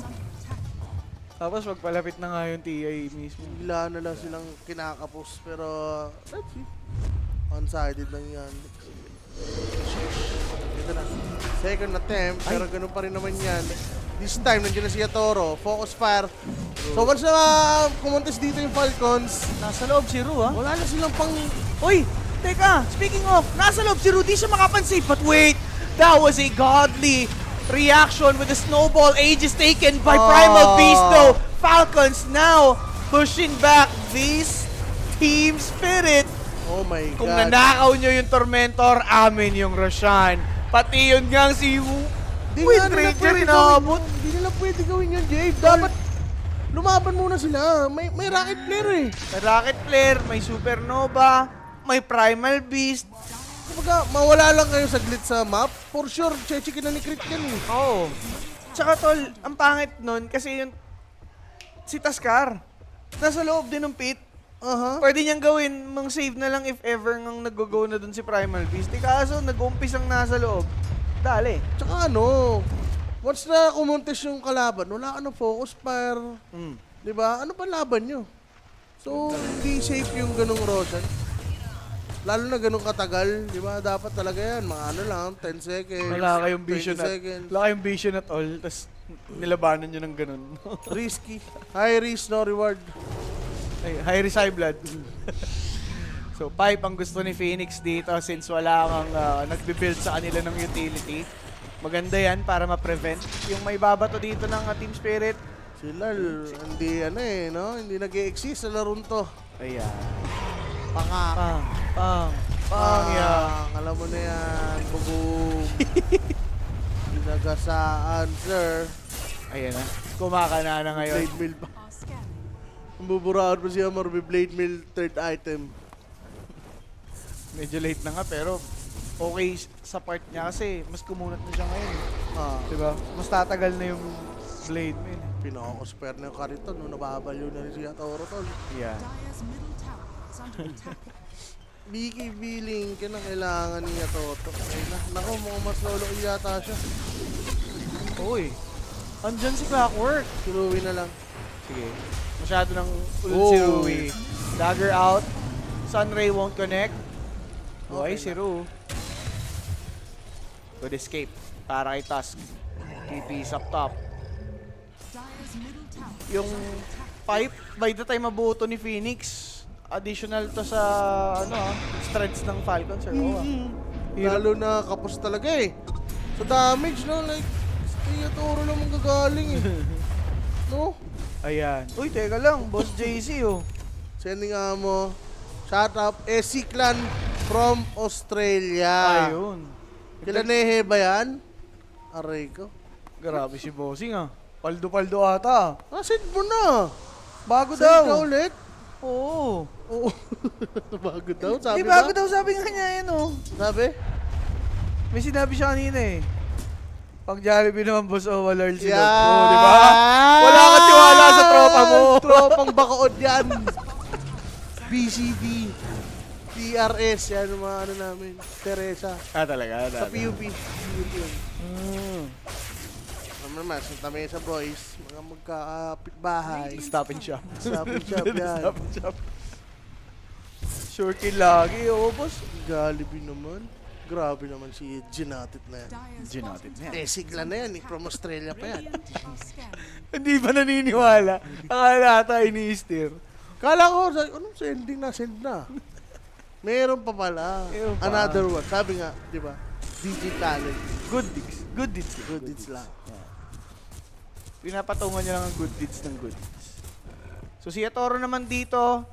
Tapos magpalapit na nga yung TI mismo. Bigla na lang silang kinakapos, pero let's see. One-sided lang yan. Ito na. Second attempt, pero ganun pa rin naman yan. This time, nandiyan na si Yatoro. Focus fire. So once na kumontes dito yung Falcons, Nasa loob si Ru, ha? wala na silang pang... Uy! Teka! Speaking of, nasa loob si Ru, di siya makapansin. But wait! That was a godly reaction with the snowball. Age is taken by Primal Beast, though. Falcons now pushing back this Team Spirit. Oh my God. Kung nanakaw nyo yung Tormentor, amin yung Roshan. Pati yun nga si Di Wind nga nila Ranger pwede inaabot. gawin yun. Hindi nila pwede gawin yun, Jave. Dapat lumaban muna sila. May rocket player eh. May Rocket Flare, may Supernova, may Primal Beast. Kumbaga, mawala lang kayo saglit sa map. For sure, chechikin na ni Crit yan eh. Oo. Tsaka tol, ang pangit nun kasi yung si Taskar, nasa loob din ng pit. Aha. Pwede niyang gawin, mang save na lang if ever ngang nag-go na dun si Primal Beast. Di kaso, nag-umpisang nasa loob. Dali. Tsaka ano, once na kumontes yung kalaban, wala ka na focus fire. Mm. Di ba? Ano pa laban nyo? So, hindi safe yung ganong Roshan. Lalo na ganong katagal, di ba? Dapat talaga yan, mga ano lang, 10 seconds. Wala kayong vision 20 at seconds. wala kayong vision at all. Tapos nilabanan nyo ng ganun. Risky. High risk, no reward. Ay, high risk, high blood. So, pipe ang gusto ni Phoenix dito since wala kang nagbe-build sa kanila ng utility. Maganda yan para ma-prevent. Yung may babato dito ng Team Spirit. Sila, hindi ano eh, no? Hindi nag-e-exist sa larong to. Ayan. Pangak. Pang, yan. Alam mo na yan, bugong. Ginagasaan, sir. Ayan na. Kumakana na ngayon. Blade mill pa. Are scanning. Buburahan pa siya, Marby. Blade mill, third item. Medyo late na nga pero okay sa part niya kasi mas kumunat na siya ngayon. Ah, Diba? Mas tatagal na yung blade mo yun. pinaka-spare na yung Kariton, no? Nababaliw na rin siya Toro, tol. Yeah. Dire's middle tower is under attack. Biki Billing, kailangan niya Toto. Ay na, naku, mukhang mas lolo yata siya. Uy. Andyan si Clockwork. Si Rui na lang. Sige. Masyado ng ulit si Oh. Rui. Dagger out. Sunray won't connect. Okay Okay, si Ru. Good escape. Para kay Tusk. TP's up top. Dire's middle tower Yung pipe, by the time mabuto ni Phoenix, additional to sa strengths ng Falcons or Lalo na kapos talaga eh. Sa damage, no? Like, Kaya Toro naman gagaling eh. No? Ayan. Uy, teka lang. Boss JC oh. Sending mo. Shout out, SC Clan from Australia. Ayun. Kilanehe ba yan? Aray ko. Grabe si Bossing ah. Paldo-paldo ata. Send mo na. Bago Send ka daw. ulit. Oo. Oo. Bago daw, sabi Di ba? bago daw sabi nga niya yan oh. Sabi? May sinabi siya kanina eh. Pag Jollibee naman boss, oh, wala si Yan! Lord. Oh, di ba? Wala kang tiwala sa tropa mo. Tropang bakood yan. BCD. TRS, yan ang mga ano namin. Teresa. Ah, talaga? Sa PUP. PUP yun. Mm. Ano naman, sa Tamesa Boys, mga magkakapit-bahay. Stop and shop. Stop and shop yan. Stop and shop. Sure kill lagi, oh, boss. Jollibee naman. Grabe naman si Genatit na yan. Dire's Ginatin bottom niya. Sigla na yan, from Australia pa yan. Radiant are scanning. Hindi ba naniniwala? Akala ata ini-steer. Kala ko, anong sending na? Send na. Meron pa pala. Meron pa. Another one. Sabi nga, di ba? DJ talent. Good deeds. Good deeds. Good deeds lang. Pinapatungan niya lang ang good deeds ng good deeds. So si Toro naman dito,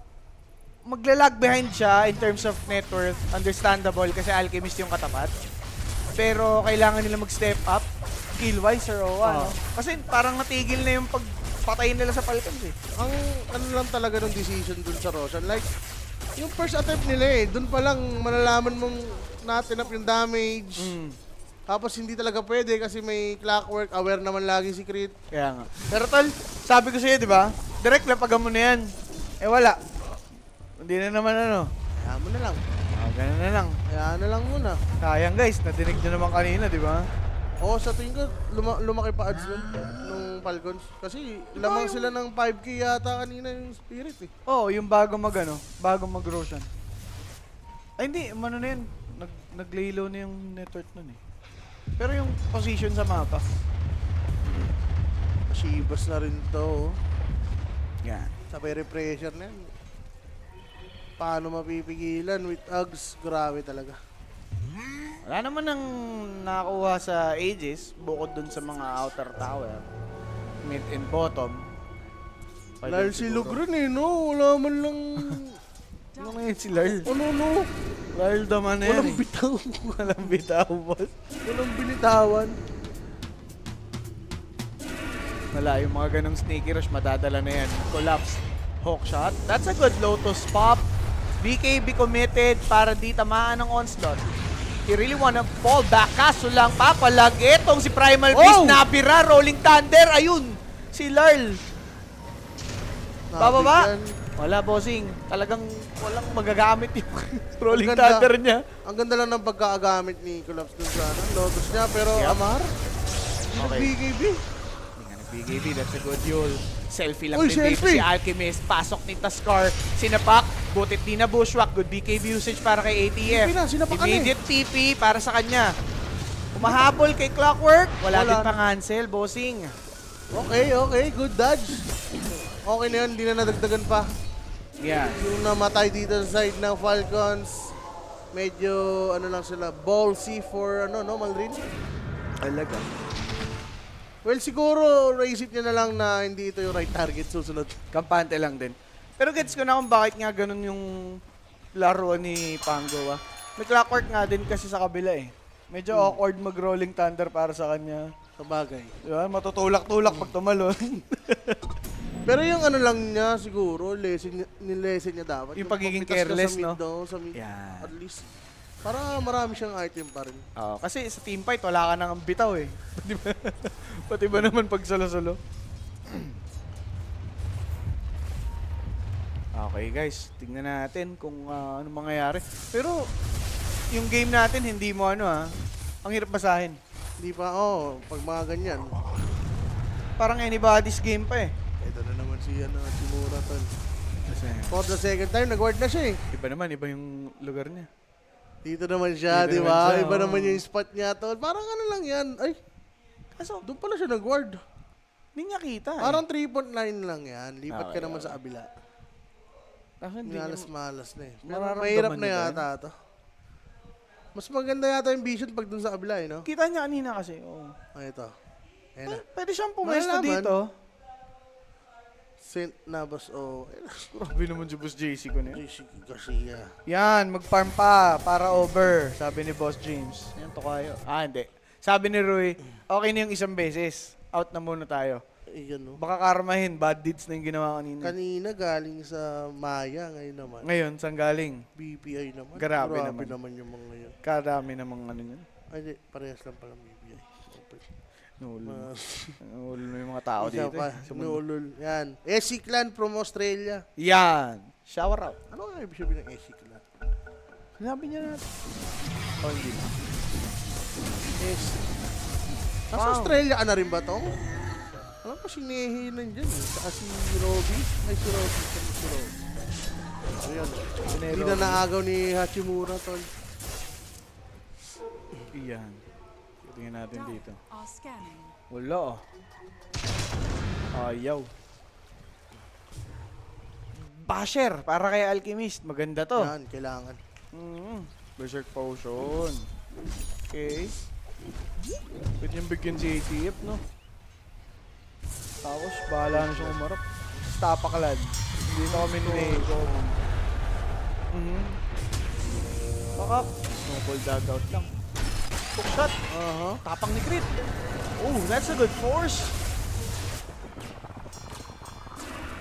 maglalag behind siya in terms of net worth. Understandable kasi Alchemist yung katapat. Pero kailangan nila mag-step up skill-wise or ano. Kasi parang natigil na yung pagpatay nila sa Falcons eh. Ang ano lang talaga ng decision dun sa Roshan, like, yung first attempt nila eh, dun pa lang malalaman mong natin up yung damage. Tapos hindi talaga pwede kasi may Clockwork, aware naman lagi si Crit. Kaya nga. Pero tol, sabi ko sa'yo, di ba? Direct lapagan mo na yan. Eh wala. Hindi na naman ano. Kaya mo na lang. Ganun na lang. Kaya na lang muna. Sayang guys, nadinig nyo naman kanina, di ba? Oo, sa tingin ko, lumaki pa ads nun, nung Falcons. Kasi lamang sila ng 5K yata kanina yung Spirit eh. Oo, yung bago bago mag-Roshan. Ay hindi, ano na yun, nag-lay low na yung network nun eh. Pero yung position sa mapa. Shibas na rin to. Yan. Sabay repressure na yan. Paano mapipigilan with Uggs? Grabe talaga. Wala naman nang nakakuha sa Aegis, bukod dun sa mga outer tower. Mid and bottom. Dahil si Lugrin eh, no? Wala man lang Ano ngayon si Larl? Oh, no. Larl naman na yan. Walang bitaw. Walang bitaw, boss. Walang binitawan. Wala, yung mga ganong sneaky rush, madadala na yan. Collapse. Hook shot. That's a good Lotus pop. BKB committed para di tamaan ng onslaught. He really wanna fall back. Kaso lang, papalag. Etong si Primal Beast, Oh! nabira. Rolling Thunder. Ayun, si Larl. Bababa. Nabigyan. Wala, bossing. Talagang walang magagamit yung Rolling Ang ganda. Thunder niya. Ang ganda lang ng pagkakagamit ni Collapse dun sa Lotus niya, pero Yep. Amar, Okay. BKB. Hindi nga nag-BKB, that's a good yul. Selfie lang Uy, din dito selfie! si Alchemist. Pasok ni Taskar. Sinapak. Butit di na Bushwhack. Good BKB usage para kay ATF. TP na, sinapakan Immediate TP para sa kanya. Umahabol kay Clockwork. Wala Wala din na. pang-cancel, bossing. Okay. Good dodge. Okay na yun, hindi na nadagdagan pa. Yeah. Yung namatay dito sa side ng Falcons, medyo ano lang sila, ballsy for Malrin. Talaga. Well, siguro raise it niya na lang na hindi ito yung right target susunod. Kampante lang din. Pero gets ko na kung bakit nga ganun yung laro ni Pango. May Clockwork nga din kasi sa kabila eh. Medyo awkward mag-rolling thunder para sa kanya. Sabagay. Diba? Matutulak-tulak pag tumalon. Pero yung ano lang niya siguro, lesson niya dapat. Yung pagiging pagpitas ka careless, sa mid, no? Sa mid, Yan. at least. Para marami siyang item pa rin. Oo, kasi sa team fight, wala ka nang bitaw eh. Pati ba, pati ba naman pag solo-solo? Okay guys, tingnan natin kung ano mangyayari. Pero, yung game natin, hindi mo ang hirap basahin. Hindi pa, pag mga ganyan. Parang anybody's game pa eh. Ito na naman si Chimura tol. Kasi, For the second time, nag-ward na siya eh. iba naman, iba yung lugar niya. Dito naman siya, Dito di naman ba? siya, Iba oo. naman yung spot niya tol. Parang ano lang yan. Ay, Kaso, doon pala siya nag-ward. hindi niya kita Parang 3-point line lang yan. Lipat ka Okay, naman okay. sa kabila. Kaso hindi niya, Malas na eh. Pero Mararamdaman mahirap na niya ba yata to. Mas maganda yata yung vision pag dun sa kabila eh, no? kita niya kanina kasi. Oo. Ay, ito. Ayan na. Pwede siyang pumesto Malalaman. dito. St. Nabas o Grabe naman si Boss JC ko na yan. JC Garcia. Yan, mag-farm pa para over, sabi ni Boss James. Yan, tokayo. Hindi. Sabi ni Rui, okay na yung isang beses. Out na muna tayo. Ayan, no? Baka karmahin, bad deeds na yung ginawa kanina. Kanina galing sa Maya, ngayon naman. Ngayon, saan galing? BPI naman. Grabe naman. naman yung mga ngayon. Karami namang ano yun. Ay, di, parehas lang pala BPI. Nulo. Mas- Nulo na yung mga tao Isa dito. pa, Sa mundo. Nuulol. Yan. SC Clan from Australia. Yan. Shower out. Ano nga ibig sabihin ng SC Clan? Sinabi niya natin. Oh, hindi. SC. Nasa Wow. Australia ka na rin ba to? Alam ko si Nehi nandyan eh. Saka si Robby. Ay, si Robby. Si Robby. Ayan. Hindi na naagaw ni Hachimura, tol. Yan. Tingnan natin dito. Are scanning. Wala. Ayaw. Basher, para kay Alchemist. Maganda to. Yan, kailangan. Berserk Potion. Okay. Pwede niyang bigyan si ATF, no? Tapos, bahala na siyang umarap. Tapaklad. Hindi na kami ninego. Baka, snowball dugout lang. Hook shot. Tapang ni Crit. Oh, that's a good force.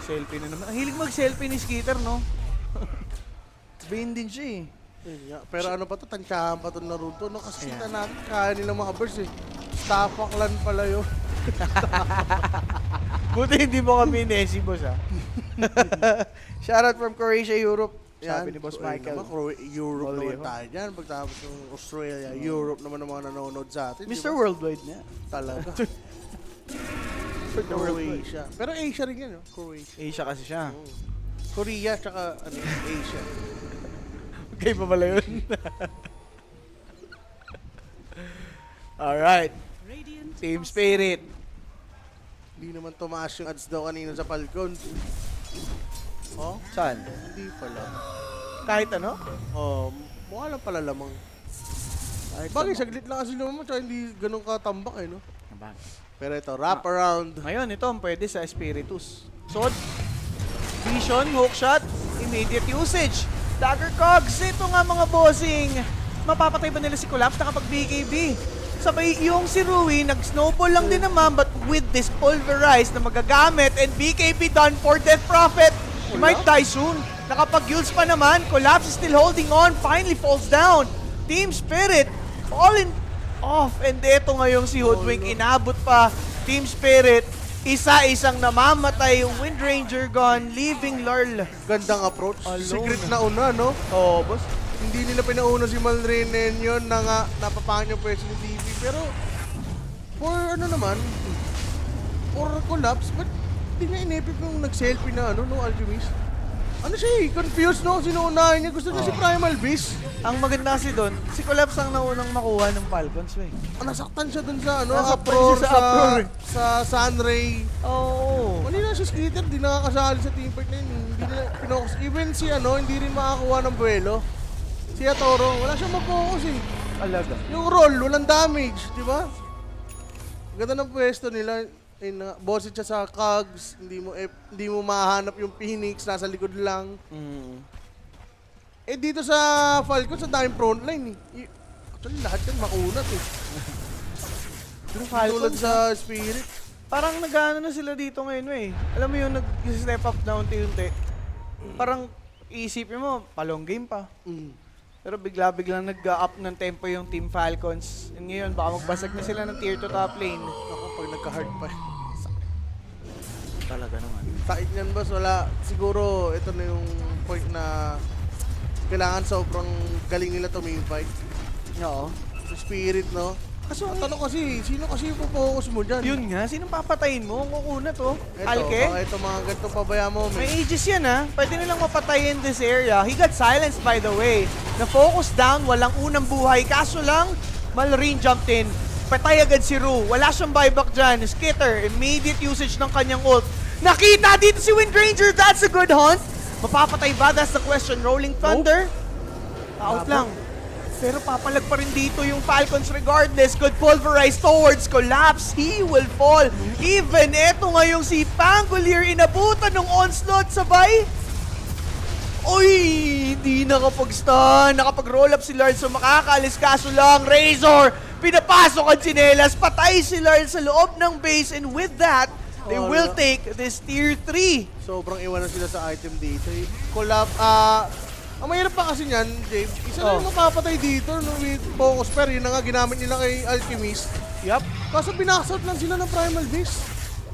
Selfie na naman. Ang hilig mag-selfie ni Skitter, no? Bane din siya eh. Yun nga. Pero ano pa to, tansyahan pa to Naruto, no? Kasi Ayan. kita natin, kaya nilang mga burst eh. Stafaklan pala yun. Buti hindi mo kami inesi, boss, ha? Shoutout from Croatia, Europe. Sabi ni Boss Michael. Europe Olivo. naman tayo dyan. Pagtapos ng Australia, Europe naman ang mga nanonood sa atin. Mr. Diba? Worldwide niya. Talaga. For the worldwide. Croatia. Pero Asia rin yan, no? Croatia. Asia kasi siya. Korea, tsaka Asia. Okay pa pala yun. Alright. Radiant Team are Spirit. Hindi naman tumaas yung ads daw kanina sa Falcon. Oh, Saan? hindi pala. Kahit ano? Oh, mukha lang pala lamang. Bagay, saglit lang kasi naman, tsaka hindi ganun katambak eh, no? Pero ito, wrap around. Ngayon, ito ang pwede sa Spiritus. Sword, Vision, Hook Shot, Immediate Usage. Dagger Cogs, ito nga mga bossing. Mapapatay ba nila si Collapse na kapag BKB? Sabay yung si Rui, nag-snowball lang din naman, but with this pulverize na magagamit and BKB done for Death Prophet. He might die soon. Nakapag-Yules pa naman, Collapse is still holding on, finally falls down. Team Spirit, falling off. And ito ngayong si Hoodwink, inabot pa. Team Spirit, isa-isang namamatay. Wind Ranger gone, leaving Larl. Gandang approach. Alone. Secret na una, no? Oh, boss. Hindi nila pinauna si Malrinen yun na nga napapangin yung pwesto ni DP. Pero, for ano naman, for Collapse, ba't di niya inepip yung nag-selfie na ano, no, Alchemist? Ano siya eh, confused no, sino unahin niya. Gusto niya si Primal Beast. Ang maganda kasi doon, si Collapse ang naunang makuha ng Falcons, eh. Nasaktan siya dun sa ano, Nasaktan uproar siya sa uproar. sa Sunray. Oo. Mali na si Skitter, di nakakasali sa team fight na yun. Hindi nila pinokus. Even si ano, hindi rin makakuha ng buwelo. Si Atoro, wala siyang mag-focus eh. Alaga. Yung roll, walang damage, di ba? Ganda ng pwesto nila. Boss siya sa Cogs, hindi mo mahanap yung Phoenix, nasa likod lang. Eh dito sa Falcon, sa daming frontline eh. Actually, lahat yan makunat eh. Yung Tulad Falcons, sa Spirit. parang nag-ano na sila dito ngayon, eh. Alam mo yung nag-step up na unti-unti. Parang iisipin mo, palong game pa. Pero bigla-biglang nag-up ng tempo yung Team Falcons. And ngayon, baka magbasag na sila ng tier 2 top lane. Ako, pag nagka-hard pa eh. Talaga naman. Sakit niyan boss, wala. Siguro, ito na yung point na kailangan sobrang galing nila tumingfight. Oo. Sa Spirit, no? Kaso, Ang tanong kasi, sino kasi yung focus mo dyan? yun nga, sinong papatayin mo? Ang kukunat, oh. Ito, Alke? ito mga ganito pabaya mo. May Aegis yan, ha? Pwede nilang mapatay in this area. He got silenced, by the way. Na-focus down, walang unang buhay. Kaso lang, Malrine jumped in. Patay agad si Ru. Wala siyang buyback dyan. Skitter, immediate usage ng kanyang ult. Nakita dito si Wind Ranger. That's a good hunt. Mapapatay ba? That's the question. Rolling Thunder? Out lang. Pero papalag pa rin dito yung Falcons regardless. Could pulverize towards Collapse. He will fall. Even eto ngayong si Pangolier inabutan ng onslaught sabay. Uy! Hindi nakapag-stun. Nakapag-roll up si Lard so makakaalis. Kaso lang, Razor! Pinapasok ang tsinelas. Patay si Lard sa loob ng base. And with that, they will take this tier 3. Sobrang iwanan sila sa item dito. Ang mahirap pa kasi niyan, James, isa lang yung mapapatay dito no, with focus pair. Yun na nga ginamit nila kay Alchemist. Yup. Kaso binaksout lang sila ng Primal Beast.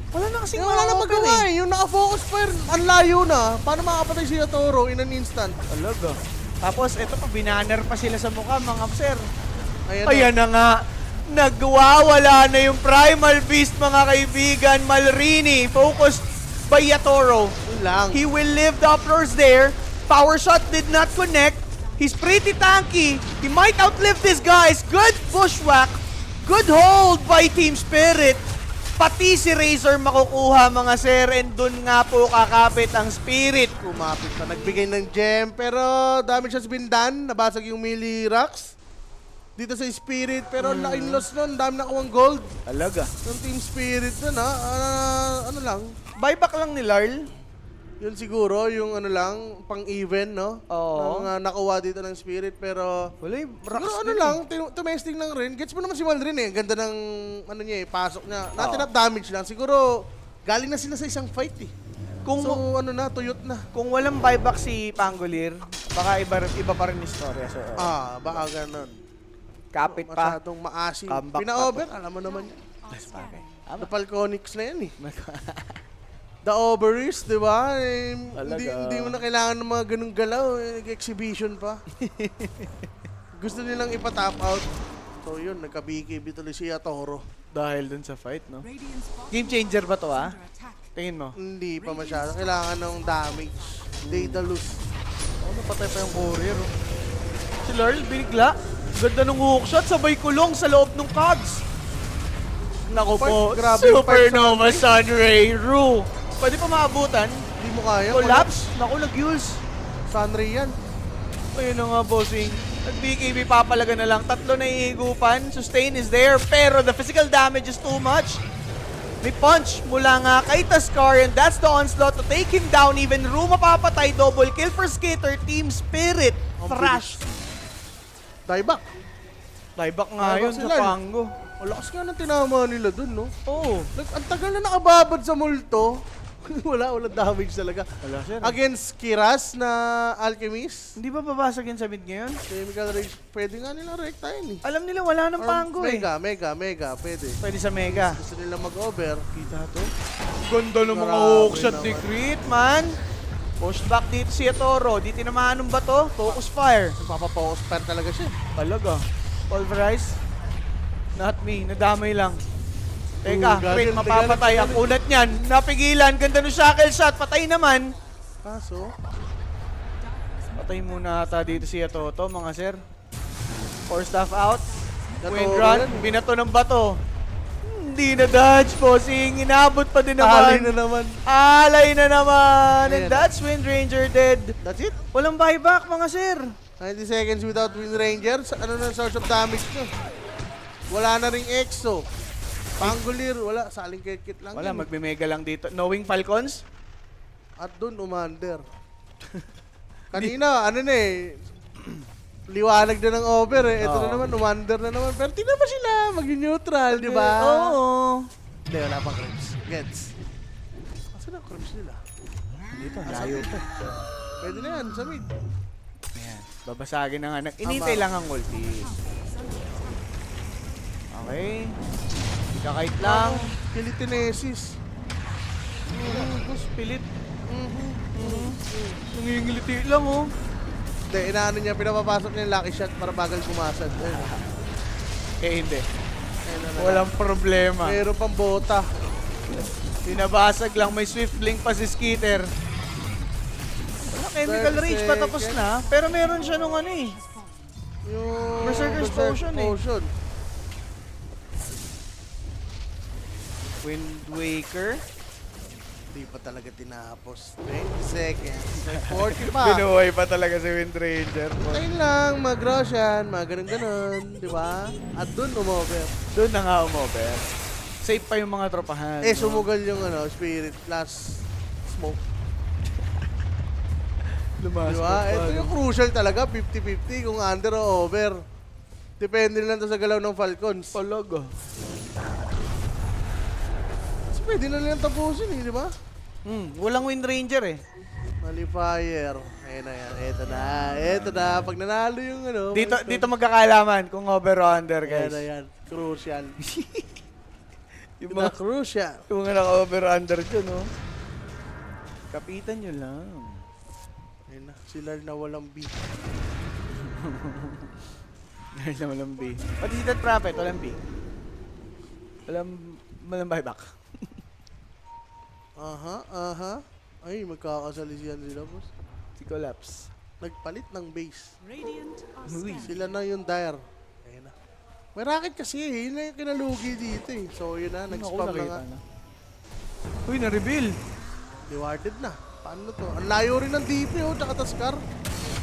Wala na kasing Wala na magawa eh. Yung naka-focus pair, ang layo na. Paano makapatay si Toro in an instant? Talaga. Tapos ito pa, binaner pa sila sa mukha mga sir. Ayan Ayan na nga. Nagwawala na yung Primal Beast mga kaibigan. Malrini, focused by Yatoro. Yun lang. He will live the uproars there. Power shot did not connect. He's pretty tanky. He might outlive these guys. Good bushwhack. Good hold by Team Spirit. Pati si Razor makukuha mga sir. And dun nga po kakapit ang Spirit. Kumapit na. Nagbigay ng gem. Pero damage has been done. Nabasag yung melee rocks. Dito sa Spirit. Pero laking loss nun. Dami nakuha gold. Talaga. Yung Team Spirit nun ha. Ano lang. Buyback lang ni Larl. Yun siguro, yung ano lang, pang-even, no? Oo. Nang nakuha dito ng Spirit, pero... Wala yung Siguro rocks ano din lang, tumesting lang rin. Gets mo naman si Malrin eh. Ganda ng, ano niya eh, pasok niya. Natin up damage lang. Siguro, galing na sila sa isang fight eh. Kung, So, ano na, tuyot na. kung walang buyback si Pangolier, baka iba pa rin yung storya. So, Baka ganun. kapit pa. Masyadong maasim. Comeback Pina-over, alam mo naman yan. Bagay. The Falconix na yan eh. The ovaries, di ba? Talaga. Hindi mo na kailangan ng mga ganung galaw. Nag-exhibition pa. Gusto nilang ipa-top out. So yun, nagka-BKB tuloy si Toro. Dahil dun sa fight, no? Radiant's bottom Game changer ba to, ah? under attack. Tingin mo. Hindi pa masyado. Kailangan ng damage. Data loss. Oh, napatay pa yung courier, oh. Si Larl, binigla. Ganda ng hookshot, sabay kulong sa loob ng cogs. Naku po, Grabe yung fight sa Supernova Sunray, Ru. Pwede pa maabutan. Hindi mo kaya. Collapse. Naku, nag-use. Sunray yan. Ayun na nga, bossing. Nag-BKB papalaga na lang. Tatlo na iigupan. Sustain is there. Pero the physical damage is too much. May punch mula nga kay Tuskar and that's the onslaught to take him down. Even Ru mapapatay. Double kill for Skitter. Team Spirit. Ang Thrash. Die back. Dieback nga Dieback yun sa sila, eh. Pango. Ang lakas nga ng tinama nila dun, no? Oo. Ang tagal na nakababad sa multo. Walang damage talaga. Wala sir. Against Kiras na Alchemist. Hindi ba babasag yan sa mid ngayon? Chemical Rage, pwede nga nilang rektahin eh. Alam nila wala ng Or Pango eh. Mega, pwede. Pwede sa Mega. Gusto nila mag-over. Kita to. Ganda ng mga Grabe hookshot ni naman. Crit, man. Push back dito si Toro. Di tinamaan ng bato. Focus fire. Nagpapapocus fire talaga siya. Talaga. Pulverize. Not me. Nadamay lang. Teka, Crit gagal, mapapatay. gagal. Ang kunat niyan. Napigilan. Ganda ng shackle shot. Patay naman. Kaso, Patay muna ata dito si Toto, mga sir. Four staff out. Natoro Wind run. yan. Binato ng bato. Hindi na dodge, bossing. Inabot pa din alay naman. na naman. Alay na naman. And Ayan. that's Wind Ranger dead. That's it. Walang buyback, mga sir. 90 seconds without Wind Ranger. Ano na source of damage nyo? Wala na ring EXO. Pangulir, wala. Saling kit-kit lang. Wala, yun. magmemega lang dito. Knowing Falcons? At dun, umander. Kanina, ano na eh. Liwanag na ng over eh. Ito Oo. na naman, umander na naman. Pero tingnan pa sila, mag-neutral, di ba? Oo. Hindi, wala pang creeps. Gets. Asan ang creeps nila? Dito, layo pa. Pwede na yan, sa mid. Ayan, babasagin na nga. Inintay lang ang ulti. Okay. Kakait lang. Kilitinesis. Tapos pilit. Nangingiliti lang, oh. Hindi, inaano niya, pinapapasok niya yung lucky shot para bagal kumasad. Ayun. Eh, hindi. Ayun na. Walang problema. Meron pang bota. Binabasag lang. May swift blink pa si Skitter. Wala chemical 30 rage. Patapos na. Pero meron siya nung ano eh. Yung Berserker's Potion eh. Potion. Wind Waker. Hindi pa talaga tinapos. 20 seconds. May 40 pa. Binuhay pa talaga si Wind Ranger. Tayo lang, mag-Roshan, mga ganun-ganun, di ba? At dun umover. Doon na nga umover. Safe pa yung mga tropahan. Eh, sumugal yung spirit plus smoke. Lumas Di ba? Ito yung crucial talaga, 50-50 kung under o over. Depende lang to sa galaw ng Falcons. Talaga. Kasi pwede na nilang tapusin di ba? Walang Wind Ranger eh. Nullifier. Ayun na yan. Ito na. Pag nanalo yung Dito magkakaalaman kung over o under, Ayan guys. na yan. Crucial. Yung Mga mga, crucial. yung mga naka-over o under dyan, no? Kapitan nyo lang. Ayun na. Sila na walang B. Dahil na walang B. Pati si Death Prophet, walang B. Walang buyback. Aha. Ay, magkakasalisihan sila, boss. Si Collapse. Nagpalit ng base. Radiant are Uy. scanning. Sila na yung dire. Ayun na. May racket kasi yun na yung kinalugi dito eh. So yun na, nag-spam na nga. Uy, na-reveal. Rewarded na. Paano to? Ang layo rin ng DP tsaka Tuskar.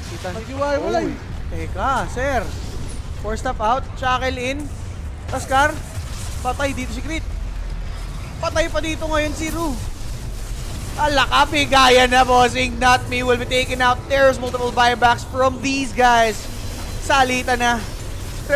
Kita Nag-iwalay. Teka, sir. Four stop out, shackle in. Tuskar, patay dito si Crit. Patay pa dito ngayon si Ru. Alakapi, gaya na, bossing. Not me will be taken out. There's multiple buybacks from these guys. Salita na.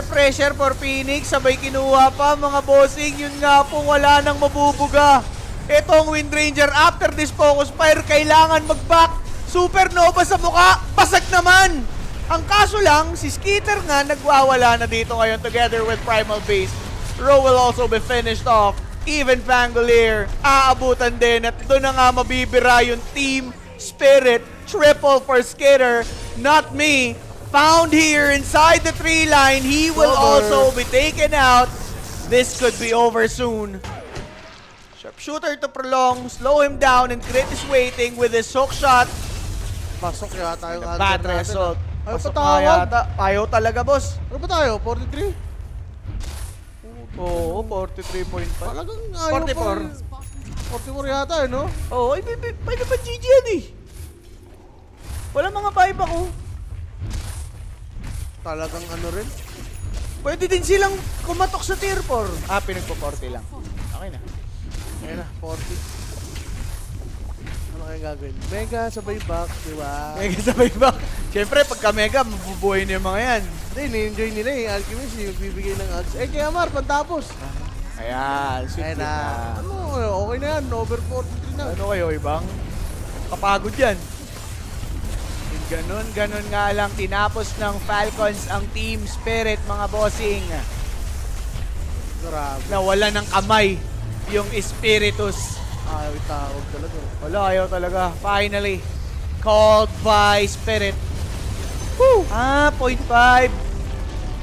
Pressure for Phoenix. Sabay kinuha pa, mga bossing. Yun nga po, wala nang mabubuga. Etong Wind Ranger, after this focus fire, kailangan mag-back. Supernova sa muka. Basag naman. Ang kaso lang, si Skitter nga nagwawala na dito ngayon together with Primal Base. Ro will also be finished off. Even Pangolier, aabutan din at doon na nga mabibira yung Team Spirit. Triple for Skitter, not me. Found here inside the tree line. He will Over. also be taken out. This could be over soon. Sharpshooter to prolong, slow him down, and Crit is waiting with his hook shot. Pasok yata yung Bad answer natin. result. Ayaw Pasok pa nga tawag. yata. Ayaw talaga, boss. Ano ba tayo? 43? Oo, 43.5. Talagang ayaw 44. 44 yata no? Oo, ay, pwede ba GG yan eh? Wala mga buyback oh. Talagang ano rin. Pwede din silang kumatok sa tier 4. Ah, pinagpo-40 lang. Okay na. Ayan na, 40. Ano kaya gagawin? Mega, sabay back, di ba? Mega sabay back. Siyempre, pagka mega, mabubuhay na yung mga yan. Hindi, ni-enjoy nila eh. Alchemist, yung bibigay ng ads. Eh, kaya Mar, pantapos. Ayan, sweet Ayan na. na. Ano, okay na yan. Over 43 na. Ano kayo, ibang? Kapagod yan. Ganun nga lang tinapos ng Falcons ang Team Spirit, mga bossing. Grabe. Nawala ng kamay yung Spiritus. Ayaw itawag talaga. Wala, ayaw talaga. Finally, called by Spirit. Woo! 0.5.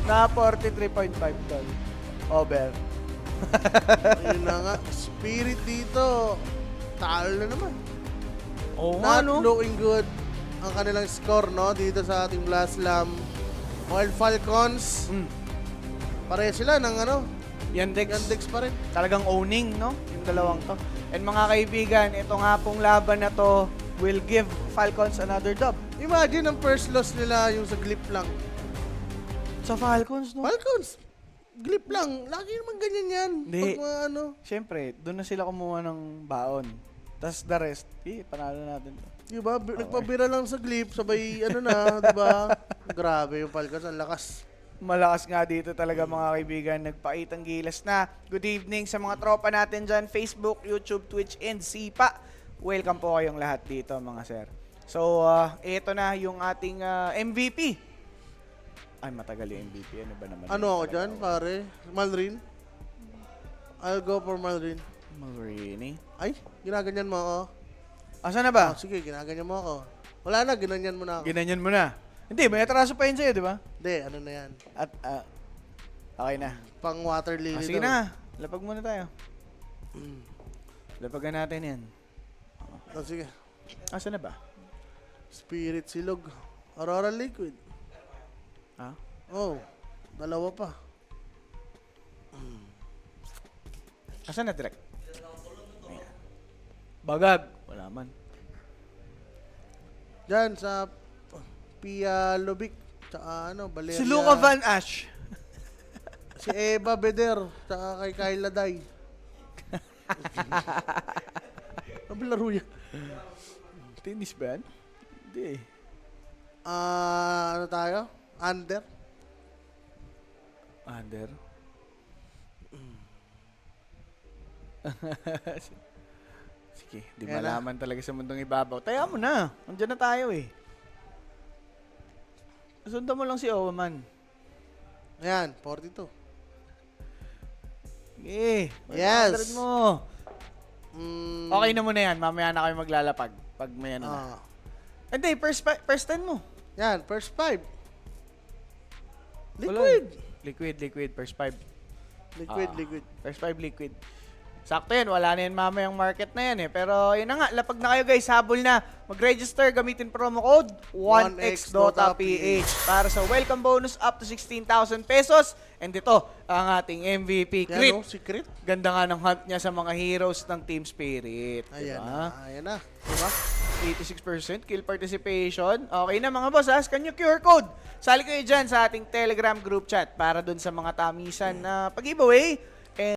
Na 43.5 tol. Over. Ayun na nga. Spirit dito. Talo na naman. Oo nga, Not no? looking good ang kanilang score, no? Dito sa ating Blast Slam. While Falcons, pareho sila ng ano, Yandex. Yandex pa rin. Talagang owning, no? Yung dalawang to. And mga kaibigan, ito nga pong laban na to will give Falcons another dub. Imagine ang first loss nila yung sa Glip lang. Sa Falcons, no? Falcons, Glip lang. Lagi naman ganyan yan. Hindi. Pag mga ano. Siyempre, doon na sila kumuha ng baon. Tapos the rest, panalo natin to. Diba? Nagpabira lang sa Glip, sabay ano na, diba? Grabe yung Falcons, ang lakas. Malakas nga dito talaga mga kaibigan. Nagpakitang gilas na. Good evening sa mga tropa natin dyan. Facebook, YouTube, Twitch, and Sipa. Welcome po kayong lahat dito mga sir. So, ito na yung ating MVP. Ay, matagal yung MVP. Ano ba naman? Ano ako dyan, pare? Malrin? I'll go for Malrin. Marini. Ay, ginaganyan mo ako. Asa na ba? Oh, sige, ginaganyan mo ako. Wala na, ginanyan mo na ako. Ginanyan mo na. Hindi, may atraso pa yun sa'yo, di ba? Hindi, ano na yan. At, okay na. Pang water lily Sige daw. na. Lapag muna tayo. Lapagan natin yan. Oh, sige. Asa na ba? Spirit Silog. Aurora Liquid. Ha? Oh, dalawa pa. Asa na direct? Ayan. Bagag. Wala man. Diyan sa Pia Lubic. Tsaka ano, Valeria. Si Luca Van Ash. Si Eva Beder. Tsaka kay Kyla Day. Ano laro yan? Tennis ba yan? Hindi eh. Ano tayo? Under? Under? Sige, di Yan na. malaman talaga sa mundong ibabaw. Taya mo na. Andiyan na tayo eh. Sundan mo lang si Owa man. Ayan, 42. Sige. Yes. 100 mo. Mm, Okay na muna yan. Mamaya na kayo maglalapag. Pag may ano na. Hindi, first 10 mo. Yan, first 5. Wala. Liquid. Liquid. First 5. Liquid. First 5 liquid. Sakto yan, wala na yan mamayang market na yan eh. Pero yun na nga, lapag na kayo guys, habol na. Mag-register, gamitin promo code 1xDotaPH para sa welcome bonus up to 16,000 pesos. And ito, ang ating MVP, Yan Crit. o, si Crit. Ganda nga ng hunt niya sa mga heroes ng Team Spirit. Ayan Diba? na, ayan na. Diba? 86% kill participation. Okay na mga boss, scan yung QR code. Sali kayo dyan sa ating Telegram group chat para dun sa mga tamisan na pag-giveaway.